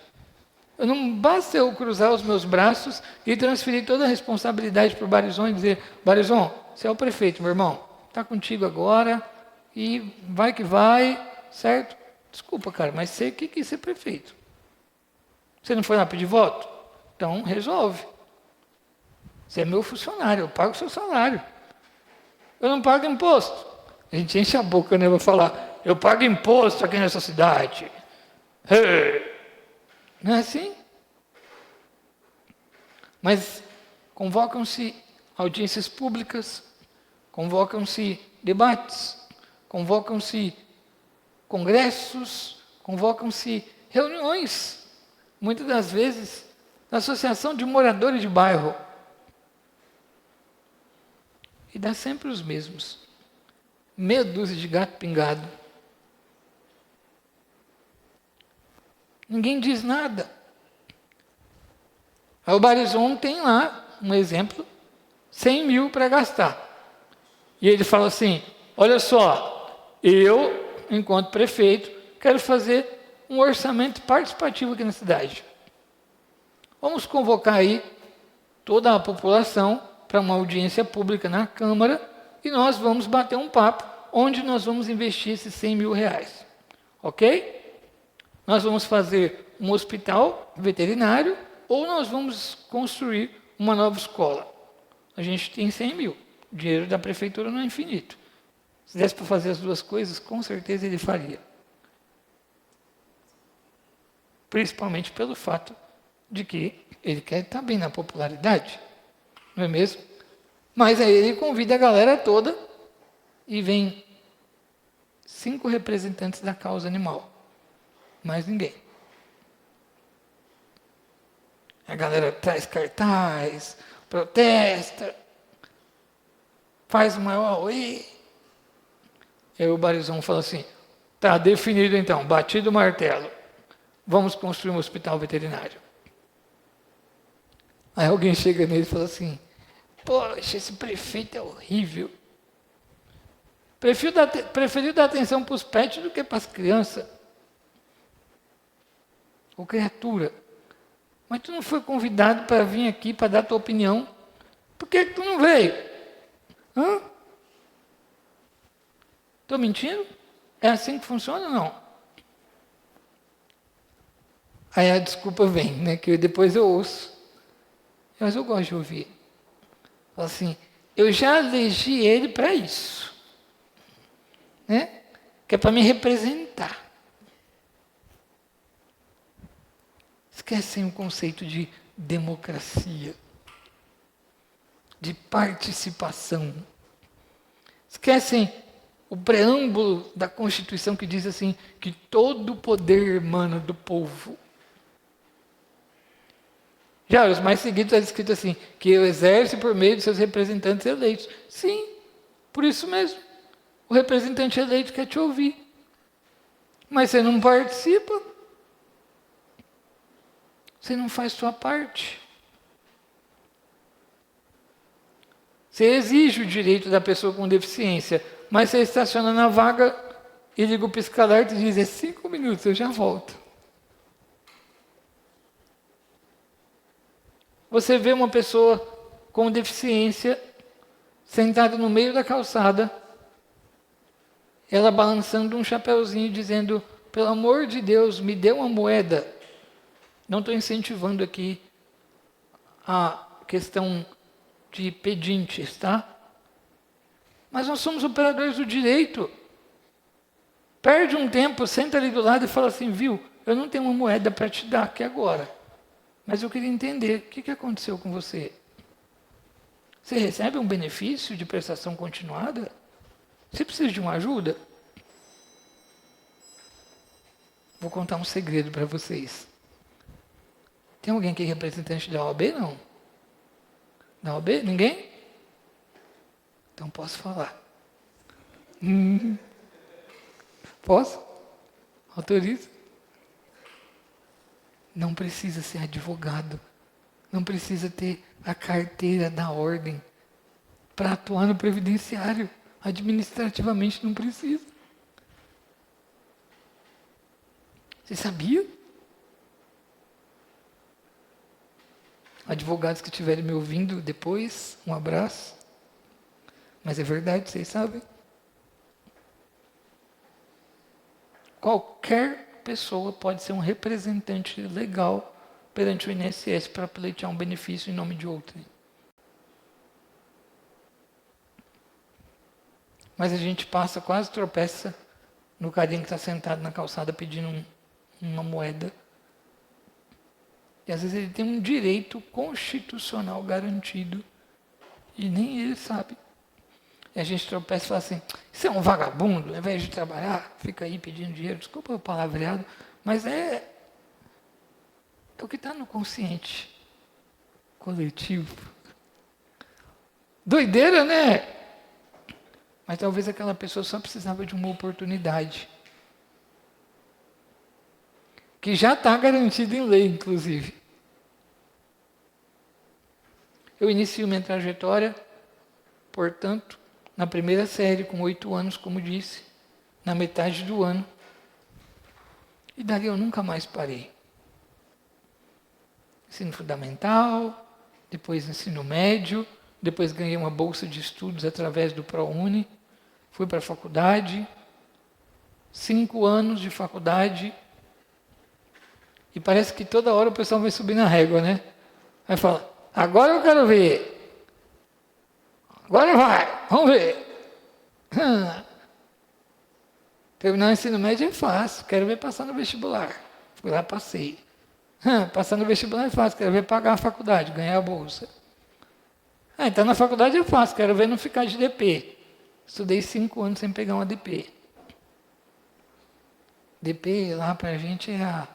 Não basta eu cruzar os meus braços e transferir toda a responsabilidade para o Barizon e dizer, Barizon, você é o prefeito, meu irmão, está contigo agora e vai que vai, certo? Desculpa, cara, mas sei que quis ser prefeito. Você não foi lá pedir voto? Então resolve. Você é meu funcionário, eu pago o seu salário. Eu não pago imposto. A gente enche a boca, né? Vou falar, eu pago imposto aqui nessa cidade. Não é assim? Mas convocam-se audiências públicas, convocam-se debates, convocam-se congressos, convocam-se reuniões, muitas das vezes, da Associação de Moradores de Bairro. E dá sempre os mesmos. Meia dúzia de gato pingado. Ninguém diz nada. Aí o Barizon tem lá, um exemplo, 100 mil para gastar. E ele fala assim, olha só, eu, enquanto prefeito, quero fazer um orçamento participativo aqui na cidade. Vamos convocar aí toda a população para uma audiência pública na Câmara e nós vamos bater um papo onde nós vamos investir esses 100 mil reais. Ok? Nós vamos fazer um hospital veterinário ou nós vamos construir uma nova escola. A gente tem 100 mil. O dinheiro da prefeitura não é infinito. Se desse para fazer as duas coisas, com certeza ele faria. Principalmente pelo fato de que ele quer estar bem na popularidade. Não é mesmo? Mas aí ele convida a galera toda e vem 5 representantes da causa animal. Mais ninguém. A galera traz cartaz, protesta, faz o maior auê. Aí o Barizão fala assim, tá definido então, batido o martelo, vamos construir um hospital veterinário. Aí alguém chega nele e fala assim, poxa, esse prefeito é horrível. Preferiu dar atenção para os pets do que para as crianças. Ô criatura, mas tu não foi convidado para vir aqui para dar tua opinião? Por que tu não veio? Hã? Estou mentindo? É assim que funciona ou não? Aí a desculpa vem, né? Que depois eu ouço. Mas eu gosto de ouvir. Fala assim, eu já elegi ele para isso. Né? Que é para me representar. Esquecem o conceito de democracia, de participação. Esquecem o preâmbulo da Constituição que diz assim, que todo o poder emana do povo. Já os mais seguidos está escrito assim, que o exerce por meio de seus representantes eleitos. Sim, por isso mesmo. O representante eleito quer te ouvir. Mas você não participa. Você não faz sua parte. Você exige o direito da pessoa com deficiência, mas você estaciona na vaga e liga o pisca-alerta e diz, é 5 minutos, eu já volto. Você vê uma pessoa com deficiência sentada no meio da calçada, ela balançando um chapeuzinho dizendo, pelo amor de Deus, me dê uma moeda. Não estou incentivando aqui a questão de pedintes, tá? Mas nós somos operadores do direito. Perde um tempo, senta ali do lado e fala assim, viu, eu não tenho uma moeda para te dar aqui agora, mas eu queria entender, o que aconteceu com você? Você recebe um benefício de prestação continuada? Você precisa de uma ajuda? Vou contar um segredo para vocês. Tem alguém aqui representante da OAB, não? Da OAB? Ninguém? Então posso falar. Posso? Autoriza? Não precisa ser advogado. Não precisa ter a carteira da ordem para atuar no previdenciário. Administrativamente não precisa. Você sabia? Advogados que estiverem me ouvindo depois, um abraço. Mas é verdade, vocês sabem. Qualquer pessoa pode ser um representante legal perante o INSS para pleitear um benefício em nome de outrem. Mas a gente passa, quase tropeça no carinha que está sentado na calçada pedindo uma moeda. E às vezes ele tem um direito constitucional garantido e nem ele sabe. E a gente tropeça e fala assim, você é um vagabundo, ao invés de trabalhar, fica aí pedindo dinheiro. Desculpa o palavreado, mas é o que está no consciente coletivo. Doideira, né? Mas talvez aquela pessoa só precisava de uma oportunidade. Que já está garantida em lei, inclusive. Eu inicio minha trajetória, portanto, na primeira série, com 8 anos, como disse, na metade do ano. E dali eu nunca mais parei. Ensino fundamental, depois ensino médio, depois ganhei uma bolsa de estudos através do ProUni, fui para a faculdade, 5 anos de faculdade, e parece que toda hora o pessoal vai subir na régua, né? Aí fala, agora eu quero ver. Agora vai, vamos ver. Terminar o ensino médio é fácil, quero ver passar no vestibular. Fui lá, passei. Passar no vestibular é fácil, quero ver pagar a faculdade, ganhar a bolsa. Então na faculdade é fácil, quero ver não ficar de DP. Estudei 5 anos sem pegar uma DP. DP lá para a gente é a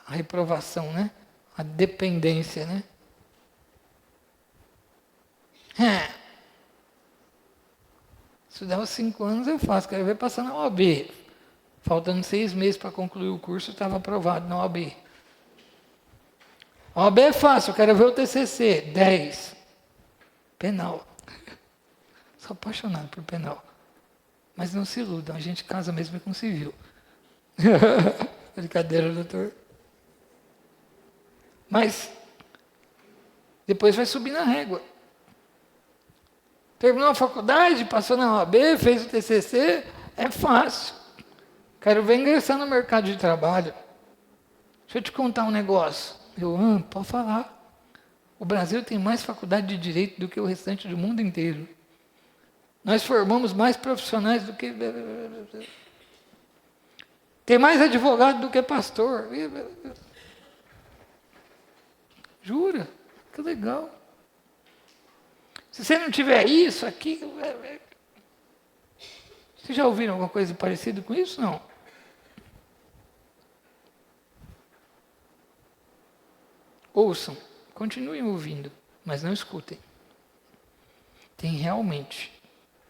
reprovação, né? A dependência, né? Estudar os 5 anos eu faço, quero ver passar na OAB. Faltando 6 meses para concluir o curso, eu estava aprovado na OAB. A OAB é fácil, eu quero ver o TCC, 10. Penal. Sou apaixonado por penal. Mas não se iludam, a gente casa mesmo com civil. Brincadeira, doutor. Mas depois vai subir na régua. Terminou a faculdade, passou na OAB, fez o TCC, é fácil. Quero ver ingressar no mercado de trabalho. Deixa eu te contar um negócio. Pode falar. O Brasil tem mais faculdade de direito do que o restante do mundo inteiro. Nós formamos mais profissionais do que... Tem mais advogado do que pastor. Jura? Que legal. Se você não tiver isso aqui... Vocês já ouviram alguma coisa parecida com isso? Não. Ouçam, continuem ouvindo, mas não escutem. Tem realmente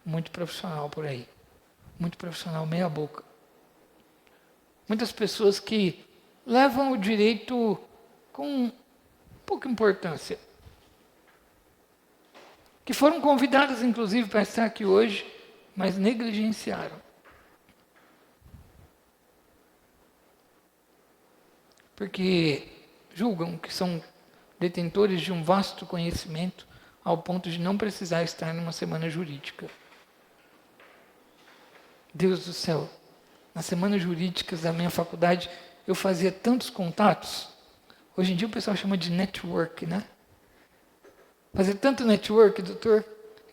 muito profissional por aí. Muito profissional meia boca. Muitas pessoas que levam o direito com pouca importância. Que foram convidadas, inclusive, para estar aqui hoje, mas negligenciaram. Porque julgam que são detentores de um vasto conhecimento ao ponto de não precisar estar numa semana jurídica. Deus do céu, nas semanas jurídicas da minha faculdade, eu fazia tantos contatos. Hoje em dia o pessoal chama de network, né? Fazer tanto network, doutor.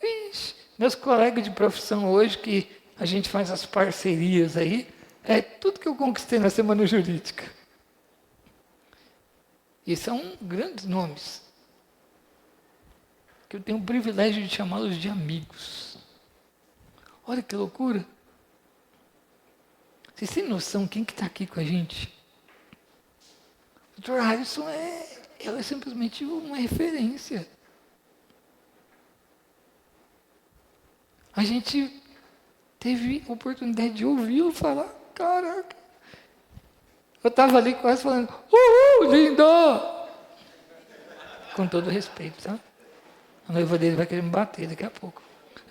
Ixi, meus colegas de profissão hoje, que a gente faz as parcerias aí, é tudo que eu conquistei na semana jurídica. E são grandes nomes, que eu tenho o privilégio de chamá-los de amigos. Olha que loucura. Vocês têm noção quem que está aqui com a gente? O Dr. Harrison ela é simplesmente uma referência. A gente teve a oportunidade de ouvi-lo falar, caraca. Eu estava ali quase falando, lindo! Com todo respeito, tá? A noiva dele vai querer me bater daqui a pouco.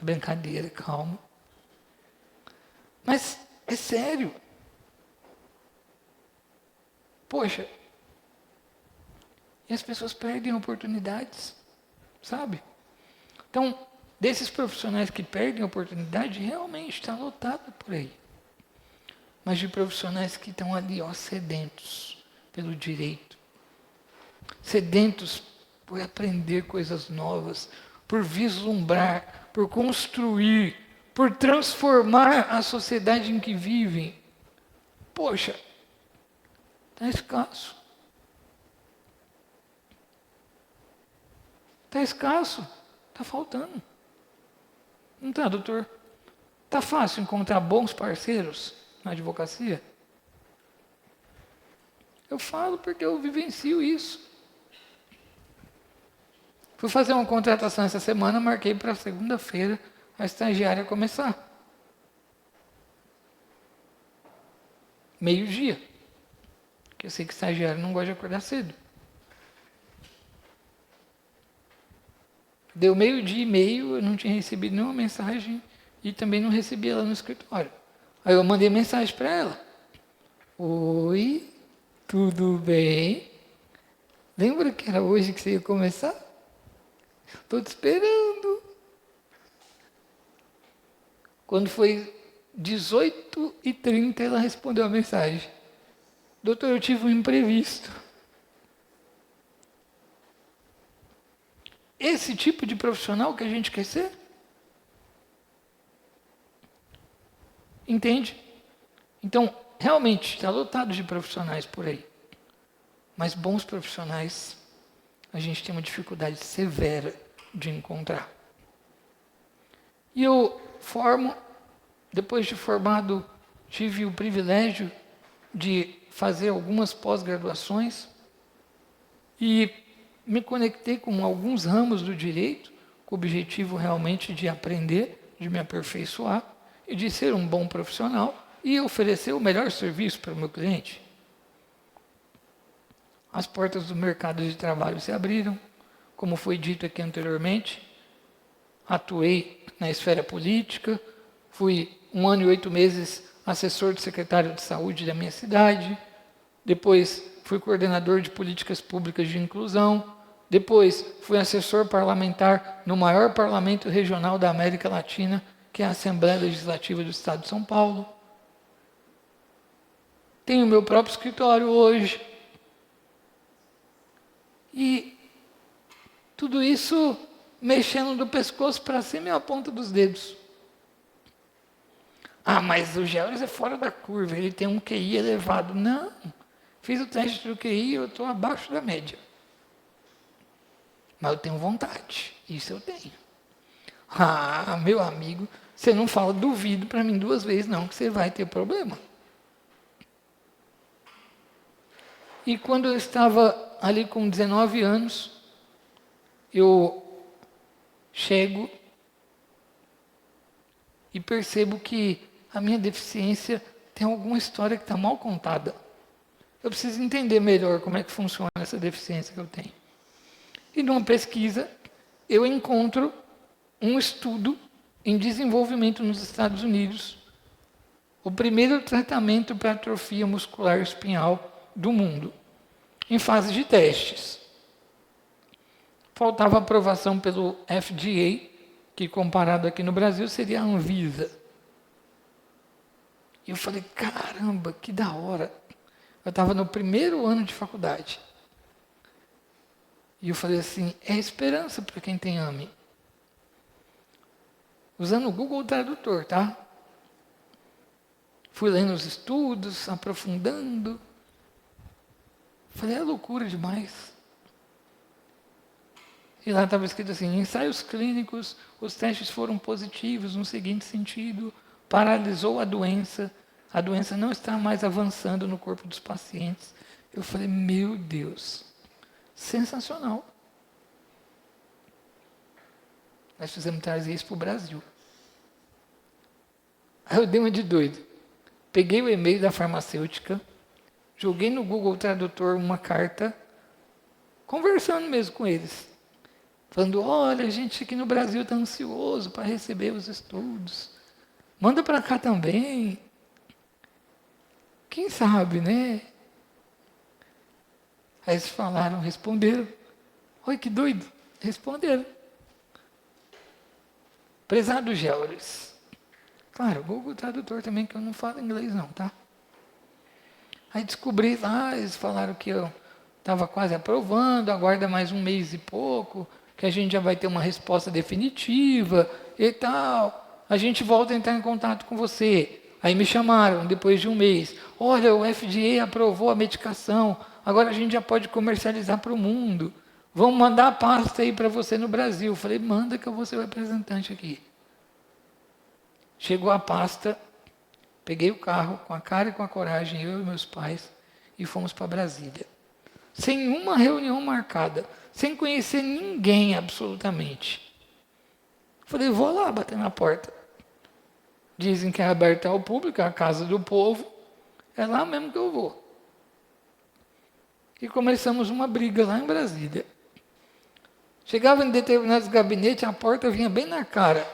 É brincadeira, calma. Mas é sério. Poxa. E as pessoas perdem oportunidades, sabe? Então, desses profissionais que perdem oportunidade, realmente está lotado por aí. Mas de profissionais que estão ali, sedentos pelo direito. Sedentos por aprender coisas novas, por vislumbrar, por construir, por transformar a sociedade em que vivem. Poxa, está escasso. Está escasso, está faltando. Não está, doutor? Está fácil encontrar bons parceiros na advocacia? Eu falo porque eu vivencio isso. Fui fazer uma contratação essa semana, marquei para segunda-feira a estagiária começar. 12:00. Porque eu sei que estagiário não gosta de acordar cedo. Deu 12:30, eu não tinha recebido nenhuma mensagem e também não recebi ela no escritório. Aí eu mandei mensagem para ela. Oi, tudo bem? Lembra que era hoje que você ia começar? Estou te esperando. Quando foi 18:30, ela respondeu a mensagem. Doutor, eu tive um imprevisto. Esse tipo de profissional que a gente quer ser? Entende? Então, realmente, está lotado de profissionais por aí. Mas bons profissionais, a gente tem uma dificuldade severa de encontrar. E eu depois de formado, tive o privilégio de fazer algumas pós-graduações e me conectei com alguns ramos do direito, com o objetivo realmente de aprender, de me aperfeiçoar e de ser um bom profissional e oferecer o melhor serviço para o meu cliente. As portas do mercado de trabalho se abriram, como foi dito aqui anteriormente. Atuei na esfera política, fui 1 ano e 8 meses assessor do secretário de saúde da minha cidade, depois fui coordenador de políticas públicas de inclusão, depois fui assessor parlamentar no maior parlamento regional da América Latina, que é a Assembleia Legislativa do Estado de São Paulo. Tenho meu próprio escritório hoje. E tudo isso mexendo do pescoço para cima e a ponta dos dedos. Ah, mas o Georges é fora da curva, ele tem um QI elevado. Não, fiz o teste do QI e eu estou abaixo da média. Mas eu tenho vontade, isso eu tenho. Ah, meu amigo, você não fala duvido para mim 2 vezes não, que você vai ter problema. E quando eu estava ali com 19 anos, eu chego e percebo que a minha deficiência tem alguma história que está mal contada. Eu preciso entender melhor como é que funciona essa deficiência que eu tenho. E numa pesquisa, eu encontro um estudo em desenvolvimento nos Estados Unidos, o primeiro tratamento para atrofia muscular espinhal do mundo, em fase de testes. Faltava aprovação pelo FDA, que comparado aqui no Brasil seria a Anvisa. E eu falei, caramba, que da hora. Eu estava no 1º ano de faculdade. E eu falei assim, é esperança para quem tem AME. Usando o Google Tradutor, tá? Fui lendo os estudos, aprofundando. Falei, é loucura demais. E lá estava escrito assim, em ensaios clínicos, os testes foram positivos no seguinte sentido, paralisou a doença não está mais avançando no corpo dos pacientes. Eu falei, meu Deus, sensacional. Nós fizemos trazer isso para o Brasil. Aí eu dei uma de doido. Peguei o e-mail da farmacêutica, joguei no Google Tradutor uma carta, conversando mesmo com eles. Falando, olha, a gente aqui no Brasil está ansioso para receber os estudos. Manda para cá também. Quem sabe, né? Aí eles falaram, responderam. Oi, que doido. Responderam. Prezado Georges. Claro, o Google Tradutor também, que eu não falo inglês não, tá? Aí descobri lá, eles falaram que eu estava quase aprovando, aguarda mais 1 mês e pouco, que a gente já vai ter uma resposta definitiva e tal. A gente volta a entrar em contato com você. Aí me chamaram, depois de 1 mês. Olha, o FDA aprovou a medicação, agora a gente já pode comercializar para o mundo. Vamos mandar a pasta aí para você no Brasil. Eu falei, manda que eu vou ser o representante aqui. Chegou a pasta, peguei o carro com a cara e com a coragem, eu e meus pais, e fomos para Brasília. Sem uma reunião marcada, sem conhecer ninguém absolutamente. Falei, vou lá bater na porta. Dizem que é aberta ao público, é a casa do povo, é lá mesmo que eu vou. E começamos uma briga lá em Brasília. Chegava em determinados gabinetes, a porta vinha bem na cara.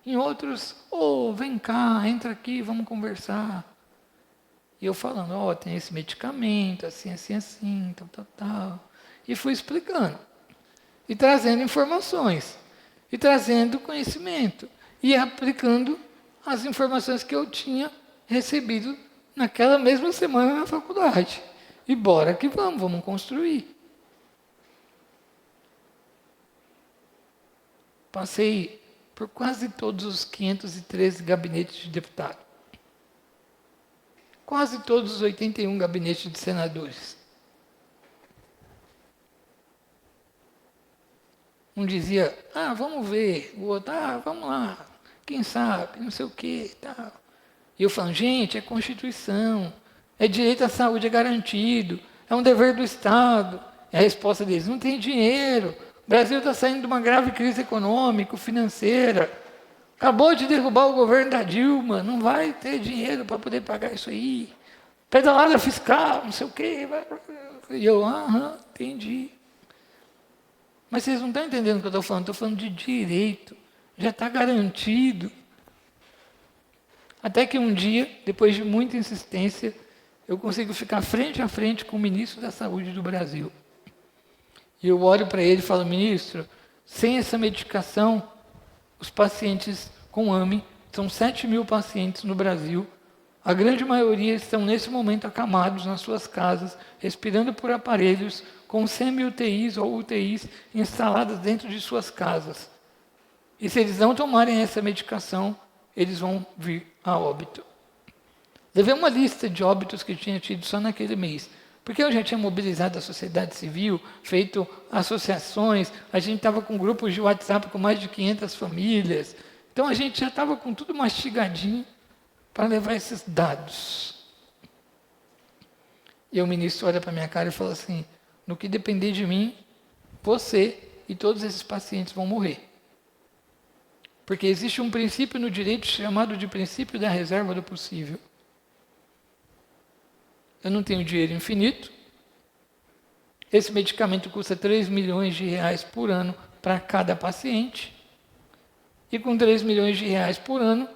Em outros, vem cá, entra aqui, vamos conversar. E eu falando, tem esse medicamento, assim, assim, assim, tal. E fui explicando. E trazendo informações. E trazendo conhecimento. E aplicando as informações que eu tinha recebido naquela mesma semana na faculdade. E bora que vamos construir. Passei por quase todos os 513 gabinetes de deputado. Quase todos os 81 gabinetes de senadores. Um dizia, vamos ver. O outro, vamos lá. Quem sabe, não sei o quê. Tal. E eu falando, gente, é Constituição. É direito à saúde, é garantido. é um dever do Estado. E a resposta deles, não tem dinheiro. O Brasil está saindo de uma grave crise econômica, financeira. Acabou de derrubar o governo da Dilma, não vai ter dinheiro para poder pagar isso aí. Pedalada fiscal, não sei o quê. E eu, entendi. Mas vocês não estão entendendo o que eu estou falando de direito. Já está garantido. Até que um dia, depois de muita insistência, eu consigo ficar frente a frente com o ministro da Saúde do Brasil. E eu olho para ele e falo, ministro, sem essa medicação, os pacientes com AME, são 7 mil pacientes no Brasil, a grande maioria estão nesse momento acamados nas suas casas, respirando por aparelhos com semi-UTIs ou UTIs instaladas dentro de suas casas. E se eles não tomarem essa medicação, eles vão vir a óbito. Levei uma lista de óbitos que tinha tido só naquele mês, porque eu já tinha mobilizado a sociedade civil, feito associações, a gente estava com grupos de WhatsApp com mais de 500 famílias, então a gente já estava com tudo mastigadinho para levar esses dados. E o ministro olha para a minha cara e fala assim, no que depender de mim, você e todos esses pacientes vão morrer. Porque existe um princípio no direito chamado de princípio da reserva do possível. Eu não tenho dinheiro infinito. Esse medicamento custa 3 milhões de reais por ano para cada paciente. E com 3 milhões de reais por ano,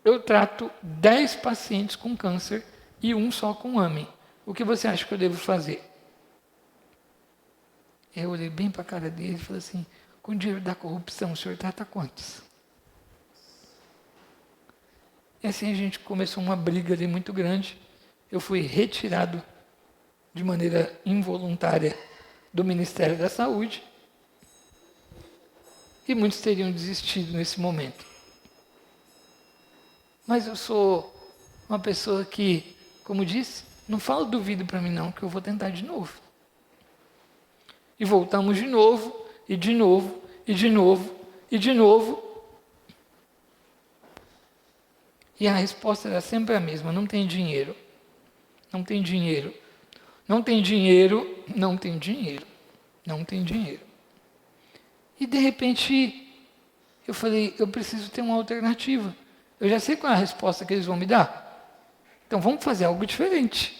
eu trato 10 pacientes com câncer e um só com AME. O que você acha que eu devo fazer? Eu olhei bem para a cara dele e falei assim, com o dinheiro da corrupção, o senhor trata quantos? E assim a gente começou uma briga ali muito grande. Eu fui retirado de maneira involuntária do Ministério da Saúde e muitos teriam desistido nesse momento. Mas eu sou uma pessoa que, como disse, não fala duvido para mim não, que eu vou tentar de novo. E voltamos de novo, e de novo, e de novo, e de novo. E a resposta era sempre a mesma, não tem dinheiro. Não tem dinheiro. Não tem dinheiro, não tem dinheiro. Não tem dinheiro. E de repente, eu falei, eu preciso ter uma alternativa. Eu já sei qual é a resposta que eles vão me dar. Então vamos fazer algo diferente.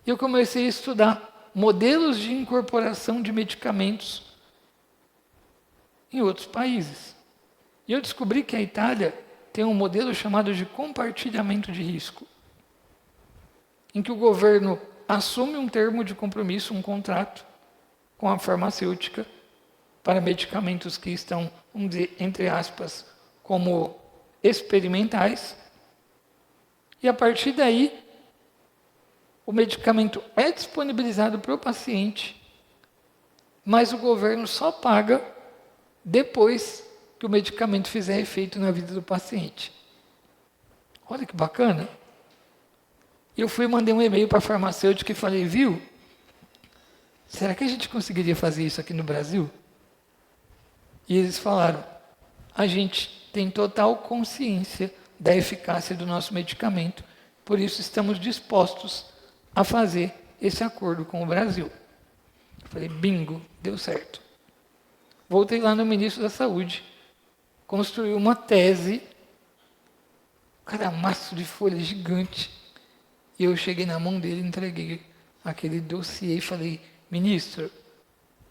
E eu comecei a estudar modelos de incorporação de medicamentos em outros países. E eu descobri que a Itália tem um modelo chamado de compartilhamento de risco, em que o governo assume um termo de compromisso, um contrato com a farmacêutica para medicamentos que estão, vamos dizer, entre aspas, como experimentais, e a partir daí o medicamento é disponibilizado para o paciente, mas o governo só paga depois que o medicamento fizer efeito na vida do paciente. Olha que bacana. Eu fui e mandei um e-mail para a farmacêutica e falei, viu, será que a gente conseguiria fazer isso aqui no Brasil? E eles falaram, a gente tem total consciência da eficácia do nosso medicamento, por isso estamos dispostos a fazer esse acordo com o Brasil. Eu falei, bingo, deu certo. Voltei lá no ministro da Saúde, construí uma tese, um caramaço de folha gigante, e eu cheguei na mão dele, entreguei aquele dossiê e falei, ministro,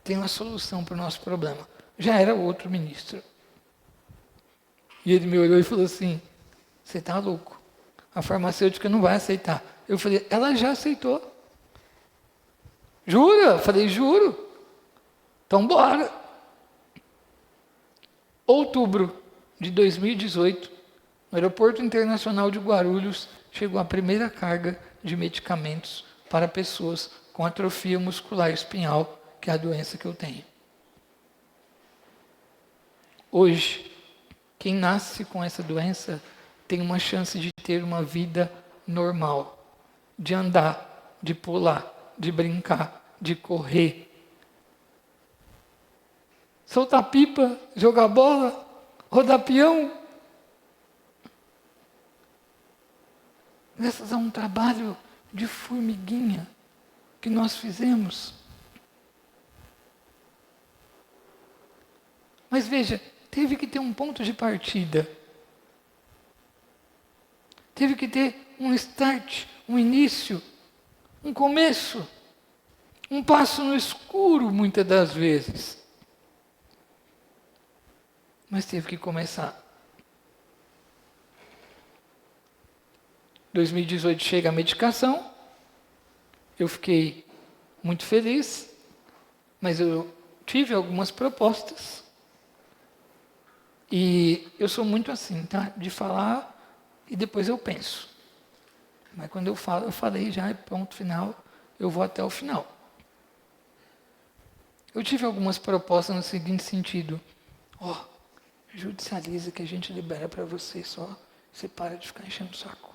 tem uma solução para o nosso problema. Já era outro ministro. E ele me olhou e falou assim, você está louco, a farmacêutica não vai aceitar. Eu falei, ela já aceitou. Jura? Eu falei, juro. Então bora. Outubro de 2018, no Aeroporto Internacional de Guarulhos, chegou a primeira carga de medicamentos para pessoas com atrofia muscular espinhal, que é a doença que eu tenho. Hoje, quem nasce com essa doença tem uma chance de ter uma vida normal, de andar, de pular, de brincar, de correr, soltar pipa, jogar bola, rodar peão. Graças a um trabalho de formiguinha que nós fizemos. Mas veja, teve que ter um ponto de partida. Teve que ter um start, um início, um começo, um passo no escuro, muitas das vezes. Mas teve que começar. 2018 chega a medicação, eu fiquei muito feliz, mas eu tive algumas propostas. E eu sou muito assim, tá? De falar e depois eu penso. Mas quando eu falo, eu falei já, ponto final, eu vou até o final. Eu tive algumas propostas no seguinte sentido: judicializa que a gente libera para você, só você para de ficar enchendo o saco.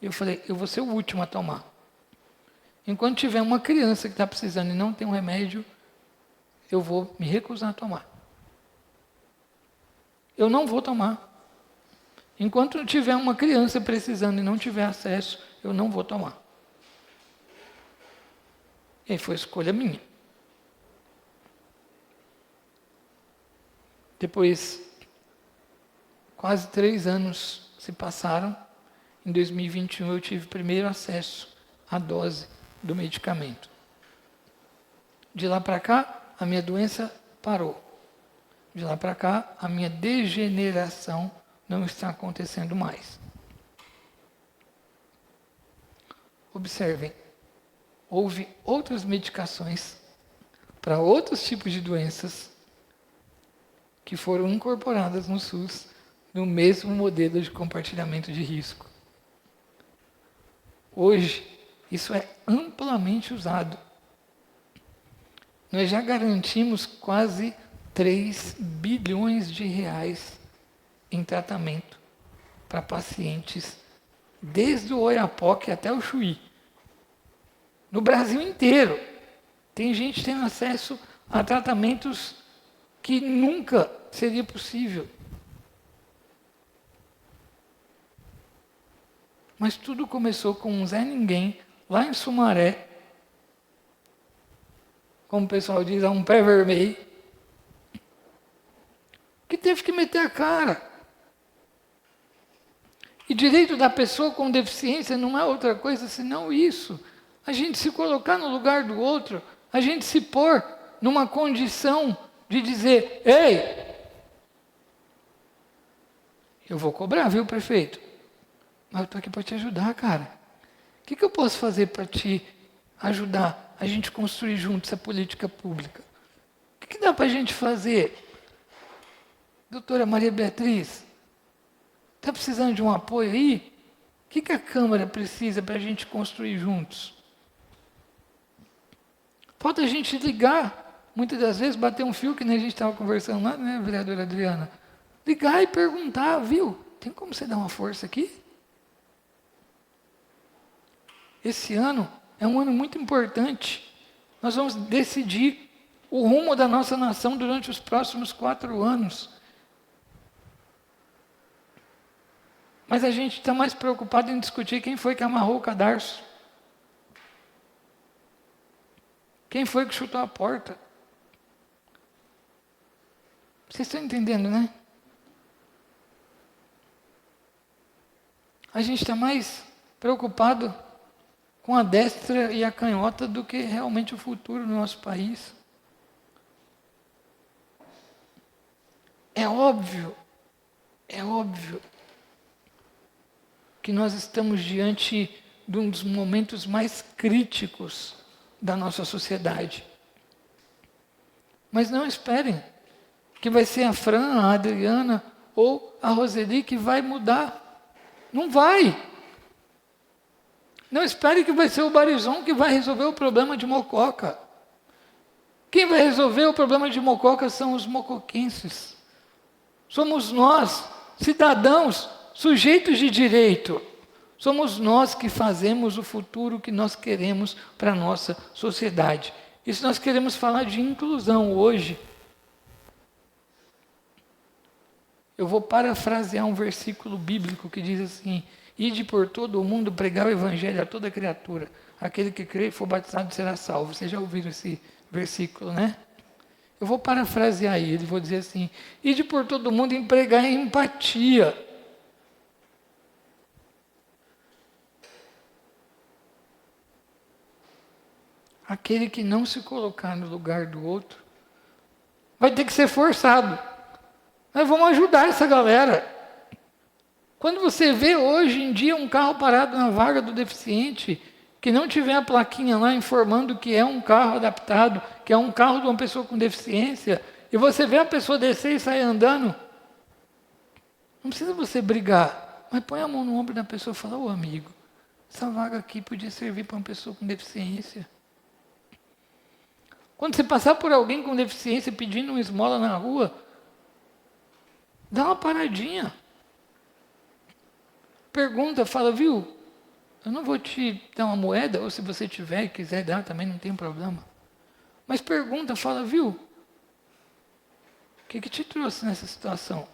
Eu falei, eu vou ser o último a tomar. Enquanto tiver uma criança que está precisando e não tem um remédio, eu vou me recusar a tomar. Eu não vou tomar. Enquanto tiver uma criança precisando e não tiver acesso, eu não vou tomar. E aí foi escolha minha. Depois, quase 3 anos se passaram. Em 2021 eu tive primeiro acesso à dose do medicamento. De lá para cá, a minha doença parou. De lá para cá, a minha degeneração não está acontecendo mais. Observem, houve outras medicações para outros tipos de doenças que foram incorporadas no SUS no mesmo modelo de compartilhamento de risco. Hoje, isso é amplamente usado. Nós já garantimos quase 3 bilhões de reais em tratamento para pacientes, desde o Oiapoque até o Chuí. No Brasil inteiro. Tem gente tendo acesso a tratamentos que nunca seria possível. Mas tudo começou com um Zé Ninguém, lá em Sumaré, como o pessoal diz, um pé vermelho, que teve que meter a cara. E direito da pessoa com deficiência não é outra coisa senão isso. A gente se colocar no lugar do outro, a gente se pôr numa condição de dizer, ei, eu vou cobrar, viu, prefeito? Mas eu estou aqui para te ajudar, cara. O que eu posso fazer para te ajudar a gente construir juntos essa política pública? O que dá para a gente fazer? Doutora Maria Beatriz, está precisando de um apoio aí? O que a Câmara precisa para a gente construir juntos? Falta a gente ligar, muitas das vezes bater um fio, que nem a gente estava conversando lá, né, vereadora Adriana? Ligar e perguntar, viu? Tem como você dar uma força aqui? Esse ano é um ano muito importante. Nós vamos decidir o rumo da nossa nação durante os próximos 4 anos. Mas a gente está mais preocupado em discutir quem foi que amarrou o cadarço. Quem foi que chutou a porta. Vocês estão entendendo, né? A gente está mais preocupado com a destra e a canhota do que realmente o futuro do nosso país. É óbvio que nós estamos diante de um dos momentos mais críticos da nossa sociedade. Mas não esperem que vai ser a Fran, a Adriana ou a Roseli que vai mudar. Não vai. Não espere que vai ser o Barizon que vai resolver o problema de Mococa. Quem vai resolver o problema de Mococa são os mocoquenses. Somos nós, cidadãos, sujeitos de direito. Somos nós que fazemos o futuro que nós queremos para a nossa sociedade. E se nós queremos falar de inclusão hoje, eu vou parafrasear um versículo bíblico que diz assim, Ide por todo o mundo pregar o evangelho a toda criatura. Aquele que crê e for batizado será salvo. Vocês já ouviram esse versículo, né? Eu vou parafrasear ele, vou dizer assim: ide por todo mundo e pregar empatia. Aquele que não se colocar no lugar do outro vai ter que ser forçado. Nós vamos ajudar essa galera. Quando você vê hoje em dia um carro parado na vaga do deficiente, que não tiver a plaquinha lá informando que é um carro adaptado, que é um carro de uma pessoa com deficiência, e você vê a pessoa descer e sair andando, não precisa você brigar, mas põe a mão no ombro da pessoa e fala: ô amigo, essa vaga aqui podia servir para uma pessoa com deficiência. Quando você passar por alguém com deficiência pedindo uma esmola na rua, dá uma paradinha. Pergunta, fala: viu, eu não vou te dar uma moeda, ou se você tiver e quiser dar, também não tem problema. Mas pergunta, fala: viu, o que te trouxe nessa situação?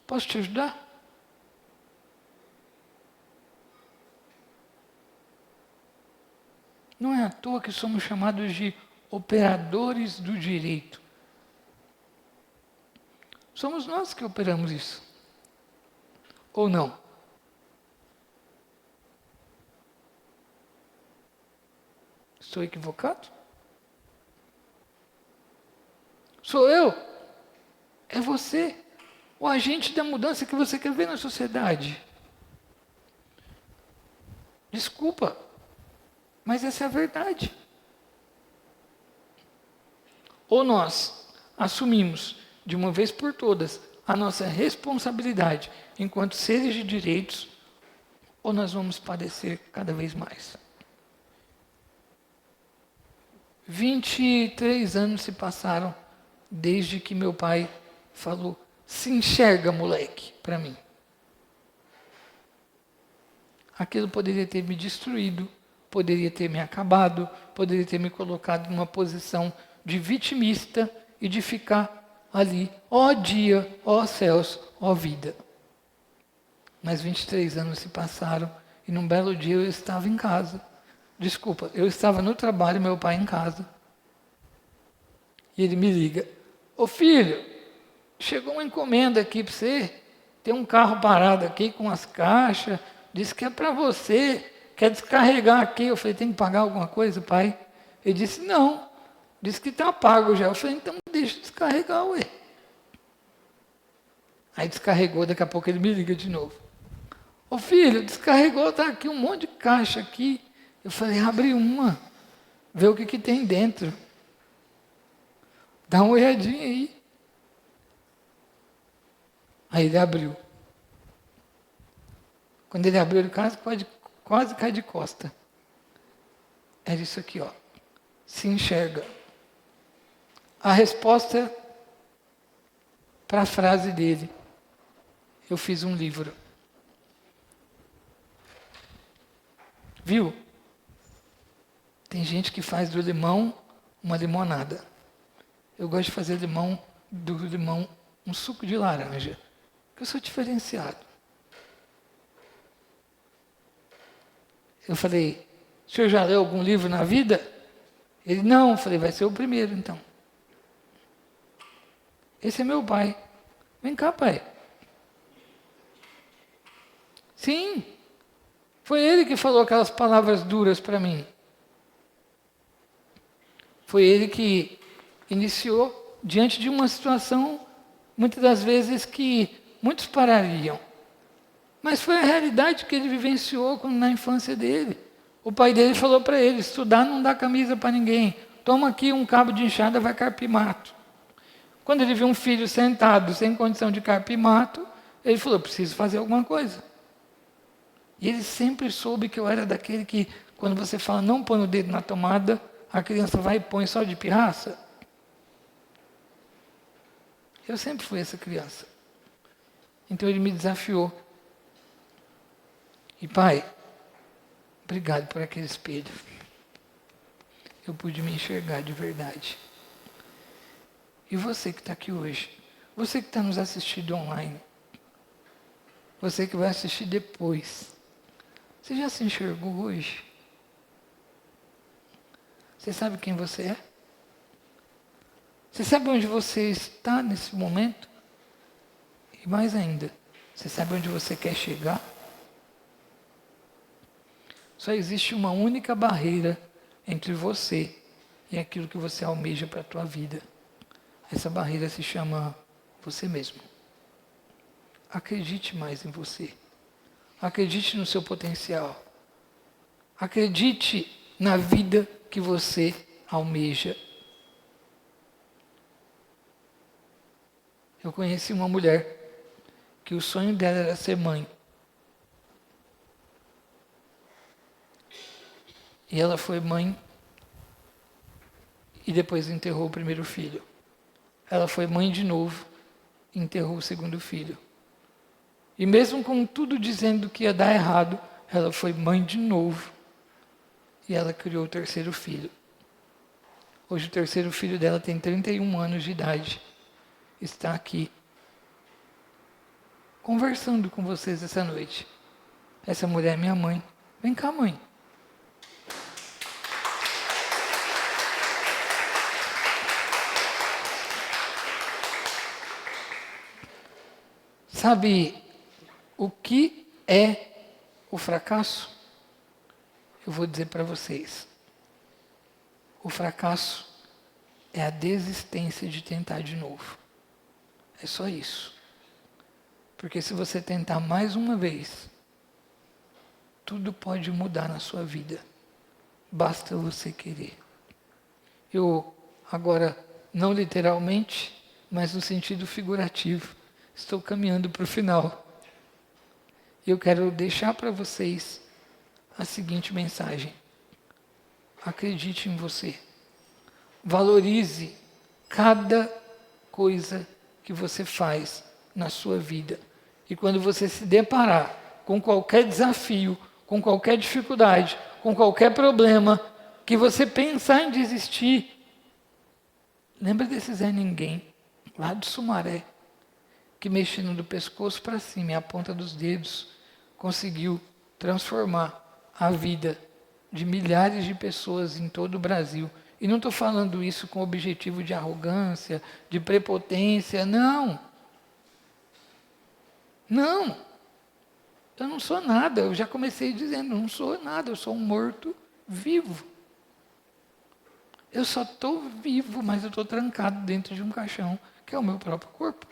Posso te ajudar? Não é à toa que somos chamados de operadores do direito. Somos nós que operamos isso. Ou não? Estou equivocado? Sou eu? É você? O agente da mudança que você quer ver na sociedade? Desculpa, mas essa é a verdade. Ou nós assumimos, de uma vez por todas, a nossa responsabilidade enquanto seres de direitos, ou nós vamos padecer cada vez mais. 23 anos se passaram desde que meu pai falou: se enxerga, moleque, para mim. Aquilo poderia ter me destruído, poderia ter me acabado, poderia ter me colocado numa posição de vitimista e de ficar ali, ó dia, ó céus, ó vida. Mas 23 anos se passaram e num belo dia eu estava em casa. Desculpa, eu estava no trabalho, meu pai em casa. E ele me liga: ô filho, chegou uma encomenda aqui para você, tem um carro parado aqui com as caixas, disse que é para você, quer descarregar aqui. Eu falei: tem que pagar alguma coisa, pai? Ele disse: não, disse que está pago já. Eu falei: então deixa descarregar, ué. Aí descarregou, daqui a pouco ele me liga de novo: ô filho, descarregou, está aqui um monte de caixa aqui. Eu falei: abre uma, vê o que tem dentro. Dá uma olhadinha aí. Aí ele abriu. Quando ele abriu, ele quase cai de costa. Era isso aqui, ó. Se enxerga. A resposta para a frase dele: eu fiz um livro. Viu? Tem gente que faz do limão uma limonada. Eu gosto de fazer do limão um suco de laranja, porque eu sou diferenciado. Eu falei: o senhor já leu algum livro na vida? Ele: não. Eu falei: vai ser o primeiro, então. Esse é meu pai. Vem cá, pai. Sim, foi ele que falou aquelas palavras duras para mim. Foi ele que iniciou diante de uma situação, muitas das vezes, que muitos parariam. Mas foi a realidade que ele vivenciou na infância dele. O pai dele falou para ele: estudar não dá camisa para ninguém. Toma aqui um cabo de enxada, vai carpir mato. Quando ele viu um filho sentado, sem condição de carpir mato, ele falou: preciso fazer alguma coisa. E ele sempre soube que eu era daquele que, quando você fala não põe o dedo na tomada, a criança vai e põe só de pirraça. Eu sempre fui essa criança. Então ele me desafiou. E pai, obrigado por aquele espelho. Eu pude me enxergar de verdade. E você que está aqui hoje, você que está nos assistindo online, Você que vai assistir depois. Você já se enxergou hoje? Você sabe quem você é? Você sabe onde você está nesse momento? E mais ainda, você sabe onde você quer chegar? Só existe uma única barreira entre você e aquilo que você almeja para a tua vida. Essa barreira se chama você mesmo. Acredite mais em você. Acredite no seu potencial. Acredite na vida que você almeja. Eu conheci uma mulher que o sonho dela era ser mãe. E ela foi mãe e depois enterrou o primeiro filho. Ela foi mãe de novo e enterrou o segundo filho. E mesmo com tudo dizendo que ia dar errado, ela foi mãe de novo. E ela criou o terceiro filho. Hoje o terceiro filho dela tem 31 anos de idade. Está aqui conversando com vocês essa noite. Essa mulher é minha mãe. Vem cá, mãe. Sabe o que é o fracasso? Eu vou dizer para vocês. O fracasso é a desistência de tentar de novo. É só isso. Porque se você tentar mais uma vez, tudo pode mudar na sua vida. Basta você querer. Eu, agora, não literalmente, mas no sentido figurativo, estou caminhando para o final. E eu quero deixar para vocês a seguinte mensagem. Acredite em você. Valorize cada coisa que você faz na sua vida. E quando você se deparar com qualquer desafio, com qualquer dificuldade, com qualquer problema, que você pensar em desistir, lembra desse Zé Ninguém, lá de Sumaré, que mexendo do pescoço para cima e a ponta dos dedos, conseguiu transformar a vida de milhares de pessoas em todo o Brasil. E não estou falando isso com objetivo de arrogância, de prepotência, não. Não. Eu não sou nada, eu já comecei dizendo, não sou nada, eu sou um morto vivo. Eu só estou vivo, mas eu estou trancado dentro de um caixão, que é o meu próprio corpo.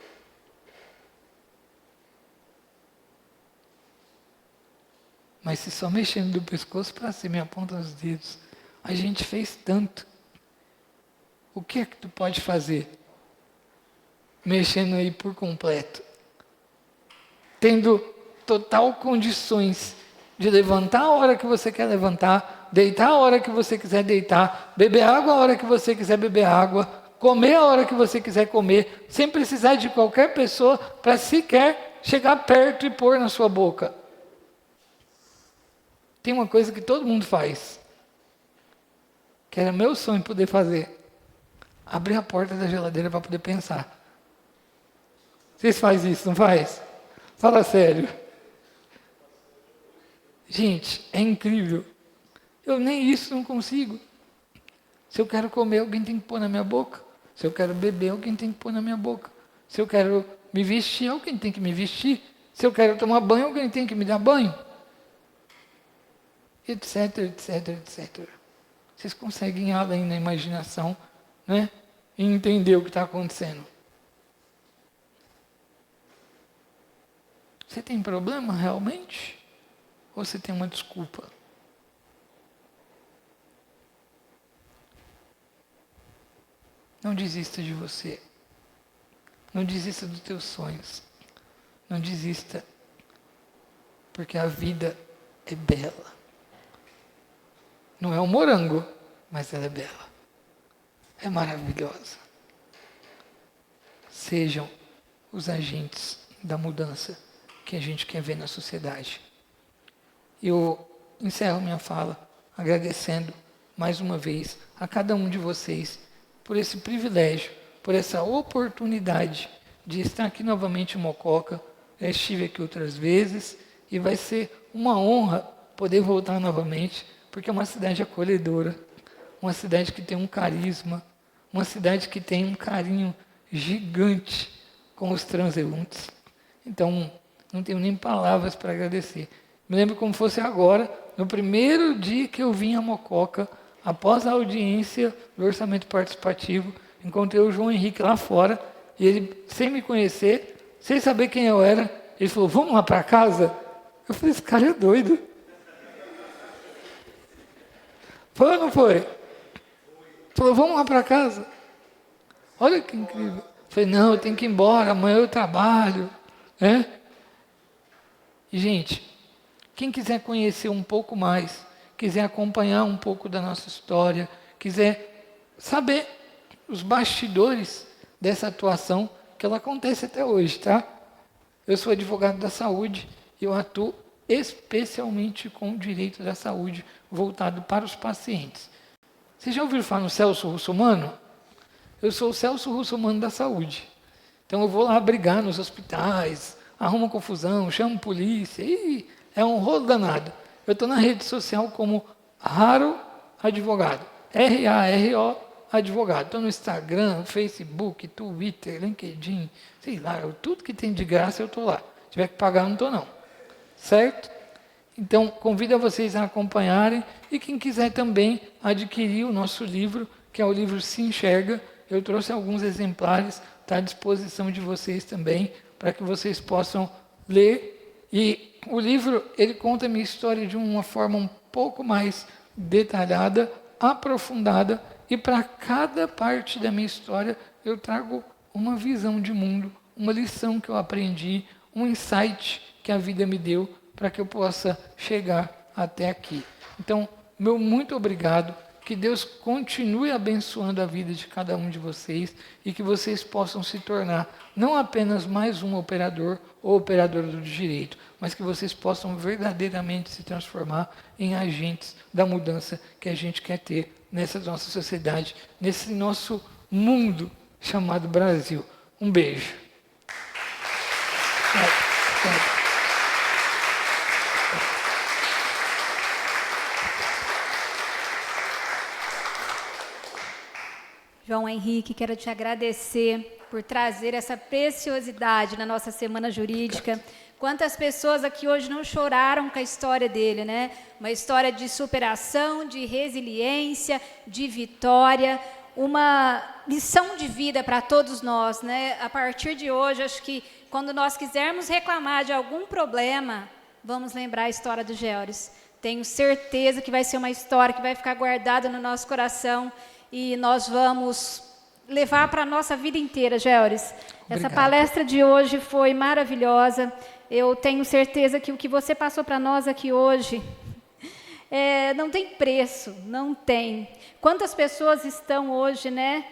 Mas se só mexendo do pescoço para cima e a ponta dos dedos, a gente fez tanto. O que é que tu pode fazer? Mexendo aí por completo. Tendo total condições de levantar a hora que você quer levantar, deitar a hora que você quiser deitar, beber água a hora que você quiser beber água, comer a hora que você quiser comer, sem precisar de qualquer pessoa para sequer chegar perto e pôr na sua boca. Tem uma coisa que todo mundo faz, que era meu sonho poder fazer. Abrir a porta da geladeira para poder pensar. Vocês fazem isso, não faz? Fala sério. Gente, é incrível. Eu nem isso não consigo. Se eu quero comer, alguém tem que pôr na minha boca. Se eu quero beber, alguém tem que pôr na minha boca. Se eu quero me vestir, alguém tem que me vestir. Se eu quero tomar banho, alguém tem que me dar banho. Etc, etc, etc. Vocês conseguem ir além na imaginação, né? E entender o que está acontecendo. Você tem problema realmente? Ou você tem uma desculpa? Não desista de você. Não desista dos teus sonhos. Não desista. Porque a vida é bela. Não é um morango, mas ela é bela. É maravilhosa. Sejam os agentes da mudança que a gente quer ver na sociedade. Eu encerro minha fala agradecendo mais uma vez a cada um de vocês por esse privilégio, por essa oportunidade de estar aqui novamente em Mococa, já estive aqui outras vezes e vai ser uma honra poder voltar novamente, porque é uma cidade acolhedora, uma cidade que tem um carisma, uma cidade que tem um carinho gigante com os transeuntes. Então, não tenho nem palavras para agradecer. Me lembro como fosse agora, no primeiro dia que eu vim a Mococa, após a audiência do orçamento participativo, encontrei o João Henrique lá fora, e ele, sem me conhecer, sem saber quem eu era, ele falou, vamos lá para casa? Eu falei, esse cara é doido. Foi ou não foi? Falou, vamos lá para casa. Olha que incrível. Eu falei, não, eu tenho que ir embora, amanhã eu trabalho. Né? E, gente, quem quiser conhecer um pouco mais, quiser acompanhar um pouco da nossa história, quiser saber os bastidores dessa atuação, que ela acontece até hoje, tá? Eu sou advogado da saúde e eu atuo especialmente com o direito da saúde voltado para os pacientes. Vocês já ouviram falar no Celso Russomano? Eu sou o Celso Russomano da saúde. Então eu vou lá brigar nos hospitais, arrumo confusão, chamo polícia, e é um rolo danado. Eu estou na rede social como Raro Advogado, R-A-R-O Advogado. Estou no Instagram, Facebook, Twitter, LinkedIn, sei lá, tudo que tem de graça eu estou lá. Se tiver que pagar, não estou não. Certo? Então, convido a vocês a acompanharem e quem quiser também adquirir o nosso livro, que é o livro Se Enxerga. Eu trouxe alguns exemplares, está à disposição de vocês também, para que vocês possam ler. E o livro, ele conta a minha história de uma forma um pouco mais detalhada, aprofundada, e para cada parte da minha história eu trago uma visão de mundo, uma lição que eu aprendi, um insight que a vida me deu para que eu possa chegar até aqui. Então, meu muito obrigado, que Deus continue abençoando a vida de cada um de vocês e que vocês possam se tornar não apenas mais um operador ou operadora do direito, mas que vocês possam verdadeiramente se transformar em agentes da mudança que a gente quer ter nessa nossa sociedade, nesse nosso mundo chamado Brasil. Um beijo. João Henrique, quero te agradecer por trazer essa preciosidade na nossa Semana Jurídica. Quantas pessoas aqui hoje não choraram com a história dele, né? Uma história de superação, de resiliência, de vitória, uma lição de vida para todos nós, né? A partir de hoje, acho que quando nós quisermos reclamar de algum problema, vamos lembrar a história do Geores. Tenho certeza que vai ser uma história que vai ficar guardada no nosso coração e nós vamos levar para a nossa vida inteira, Geores. Essa palestra de hoje foi maravilhosa. Eu tenho certeza que o que você passou para nós aqui hoje não tem preço, não tem. Quantas pessoas estão hoje, né,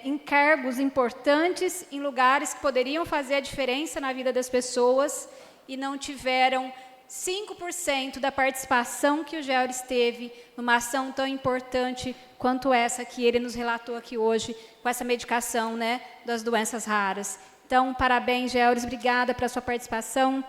em cargos importantes, em lugares que poderiam fazer a diferença na vida das pessoas e não tiveram 5% da participação que o Geores teve numa ação tão importante quanto essa que ele nos relatou aqui hoje, com essa medicação, né, das doenças raras. Então, parabéns, Geores, obrigada pela sua participação.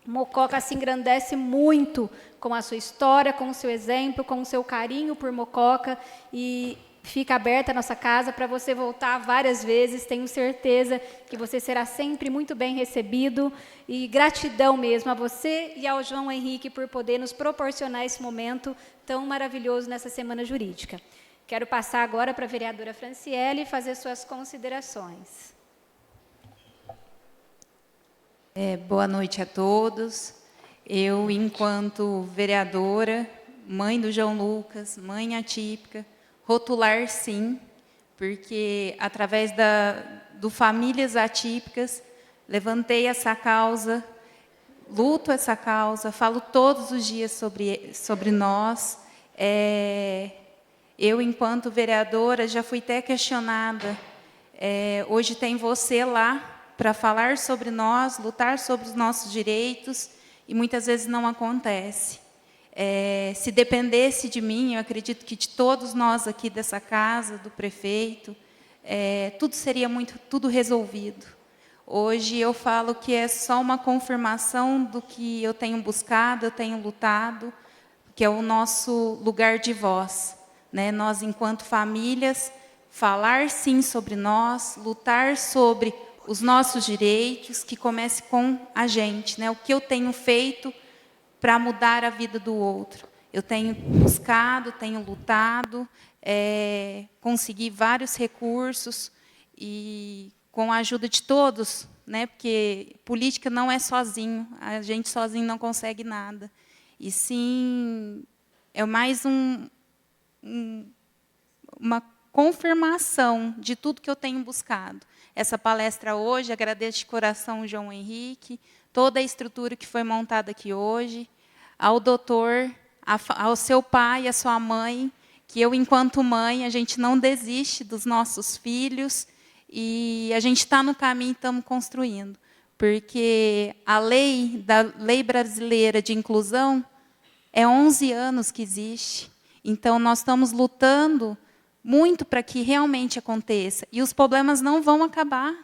Mococa se engrandece muito com a sua história, com o seu exemplo, com o seu carinho por Mococa, e fica aberta a nossa casa para você voltar várias vezes. Tenho certeza que você será sempre muito bem recebido, e gratidão mesmo a você e ao João Henrique por poder nos proporcionar esse momento tão maravilhoso nessa Semana Jurídica. Quero passar agora para a vereadora Franciele fazer suas considerações. Boa noite a todos. Eu, enquanto vereadora, mãe do João Lucas, mãe atípica, rotular sim, porque através do Famílias Atípicas, levantei essa causa, luto essa causa, falo todos os dias sobre nós. Eu, enquanto vereadora, já fui até questionada. Hoje tem você lá para falar sobre nós, lutar sobre os nossos direitos, e muitas vezes não acontece. Se dependesse de mim, eu acredito que de todos nós aqui dessa casa, do prefeito, tudo seria tudo resolvido. Hoje eu falo que é só uma confirmação do que eu tenho buscado, eu tenho lutado, que é o nosso lugar de voz, né? Nós, enquanto famílias, falar sim sobre nós, lutar sobre os nossos direitos, que comece com a gente, né? O que eu tenho feito para mudar a vida do outro. Eu tenho buscado, tenho lutado, consegui vários recursos e com a ajuda de todos, né? Porque política não é sozinho, a gente sozinho não consegue nada. E sim, é mais uma confirmação de tudo que eu tenho buscado. Essa palestra hoje, agradeço de coração o João Henrique, toda a estrutura que foi montada aqui hoje, ao doutor, ao seu pai, à sua mãe, que eu, enquanto mãe, a gente não desiste dos nossos filhos, e a gente está no caminho e estamos construindo. Porque a lei brasileira de inclusão é 11 anos que existe. Então, nós estamos lutando muito para que realmente aconteça. E os problemas não vão acabar,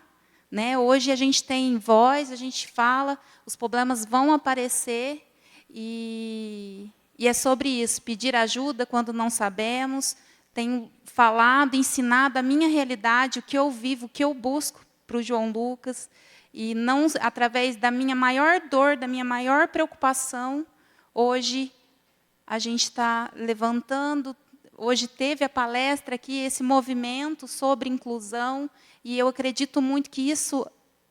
né? Hoje a gente tem voz, a gente fala, os problemas vão aparecer, e é sobre isso, pedir ajuda quando não sabemos. Tenho falado, ensinado a minha realidade, o que eu vivo, o que eu busco para o João Lucas, e não através da minha maior dor, da minha maior preocupação. Hoje a gente está levantando. Hoje teve a palestra aqui, esse movimento sobre inclusão, e eu acredito muito que isso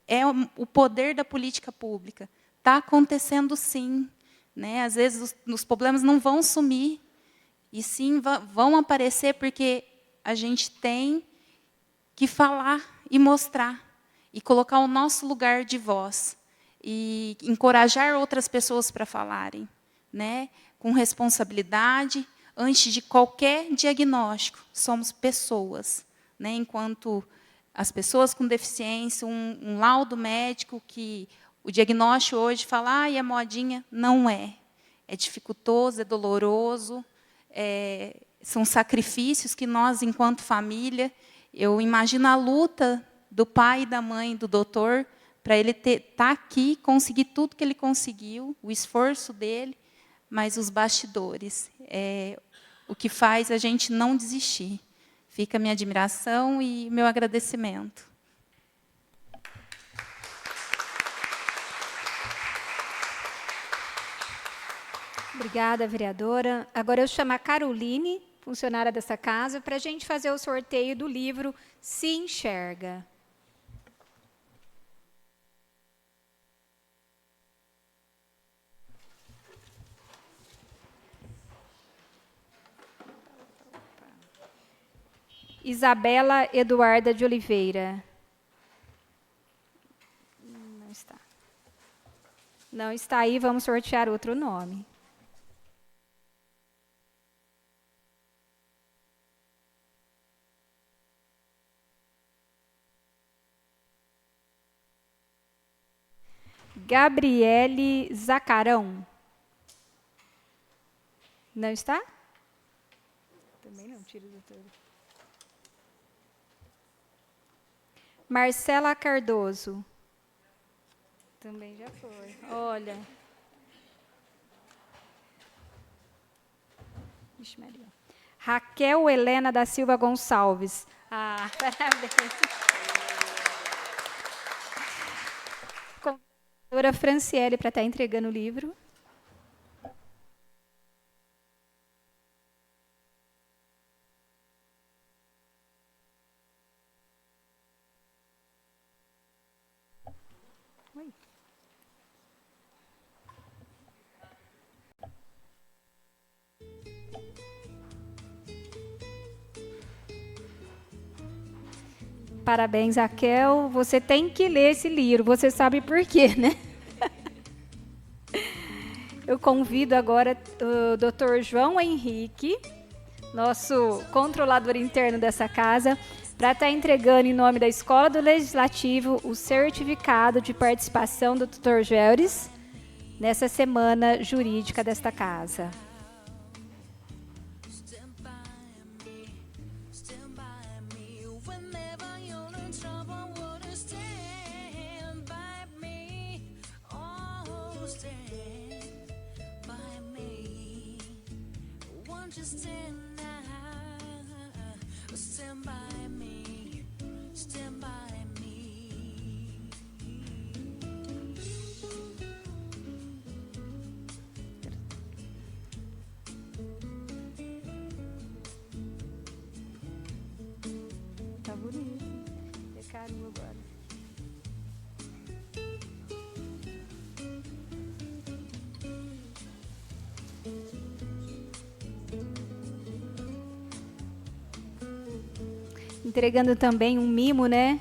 é o poder da política pública. Está acontecendo sim, né? Às vezes os problemas não vão sumir, e sim vão aparecer, porque a gente tem que falar e mostrar, e colocar o nosso lugar de voz, e encorajar outras pessoas para falarem, né? Com responsabilidade. Antes de qualquer diagnóstico, somos pessoas, né? Enquanto as pessoas com deficiência, um laudo médico, que o diagnóstico hoje fala, é modinha, não é. É dificultoso, é doloroso, são sacrifícios que nós, enquanto família, eu imagino a luta do pai e da mãe do doutor, para ele estar aqui, conseguir tudo que ele conseguiu, o esforço dele, mas os bastidores, o que faz a gente não desistir. Fica a minha admiração e meu agradecimento. Obrigada, vereadora. Agora eu chamo a Caroline, funcionária dessa casa, para a gente fazer o sorteio do livro Se Enxerga. Isabela Eduarda de Oliveira. Não está. Não está aí, vamos sortear outro nome. Gabriele Zacarão. Não está? Também não, tira do todo. Marcela Cardoso. Também já foi. Olha. Vixe, Maria. Raquel Helena da Silva Gonçalves. Parabéns. Convidadora Franciele para estar entregando o livro. Oi. Parabéns, Raquel. Você tem que ler esse livro. Você sabe por quê, né? Eu convido agora o Dr. João Henrique, nosso controlador interno dessa casa, para estar entregando, em nome da Escola do Legislativo, o certificado de participação do Dr. Gelres nessa semana jurídica desta casa. Won't you stand now? Stand by me. Stand by me. Tá bonito. É carinho agora. Entregando também um mimo, né,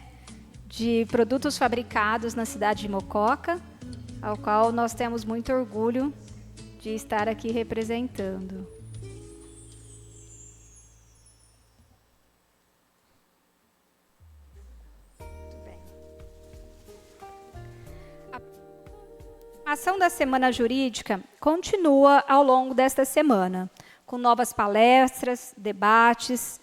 de produtos fabricados na cidade de Mococa, ao qual nós temos muito orgulho de estar aqui representando. Muito bem. A ação da Semana Jurídica continua ao longo desta semana, com novas palestras, debates.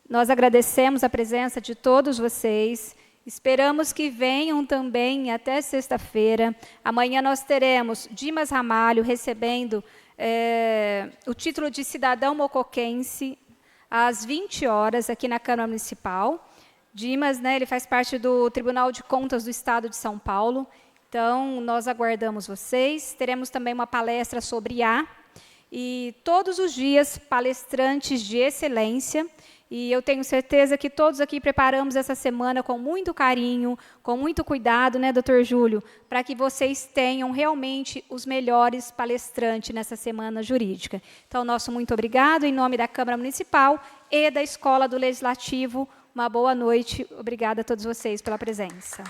Nós agradecemos a presença de todos vocês. Esperamos que venham também até sexta-feira. Amanhã nós teremos Dimas Ramalho recebendo o título de cidadão mocoquense às 20 horas aqui na Câmara Municipal. Dimas, né, ele faz parte do Tribunal de Contas do Estado de São Paulo. Então, nós aguardamos vocês. Teremos também uma palestra sobre IA. E todos os dias, palestrantes de excelência. E eu tenho certeza que todos aqui preparamos essa semana com muito carinho, com muito cuidado, né, doutor Júlio, para que vocês tenham realmente os melhores palestrantes nessa Semana Jurídica. Então, nosso muito obrigado, em nome da Câmara Municipal e da Escola do Legislativo. Uma boa noite. Obrigada a todos vocês pela presença.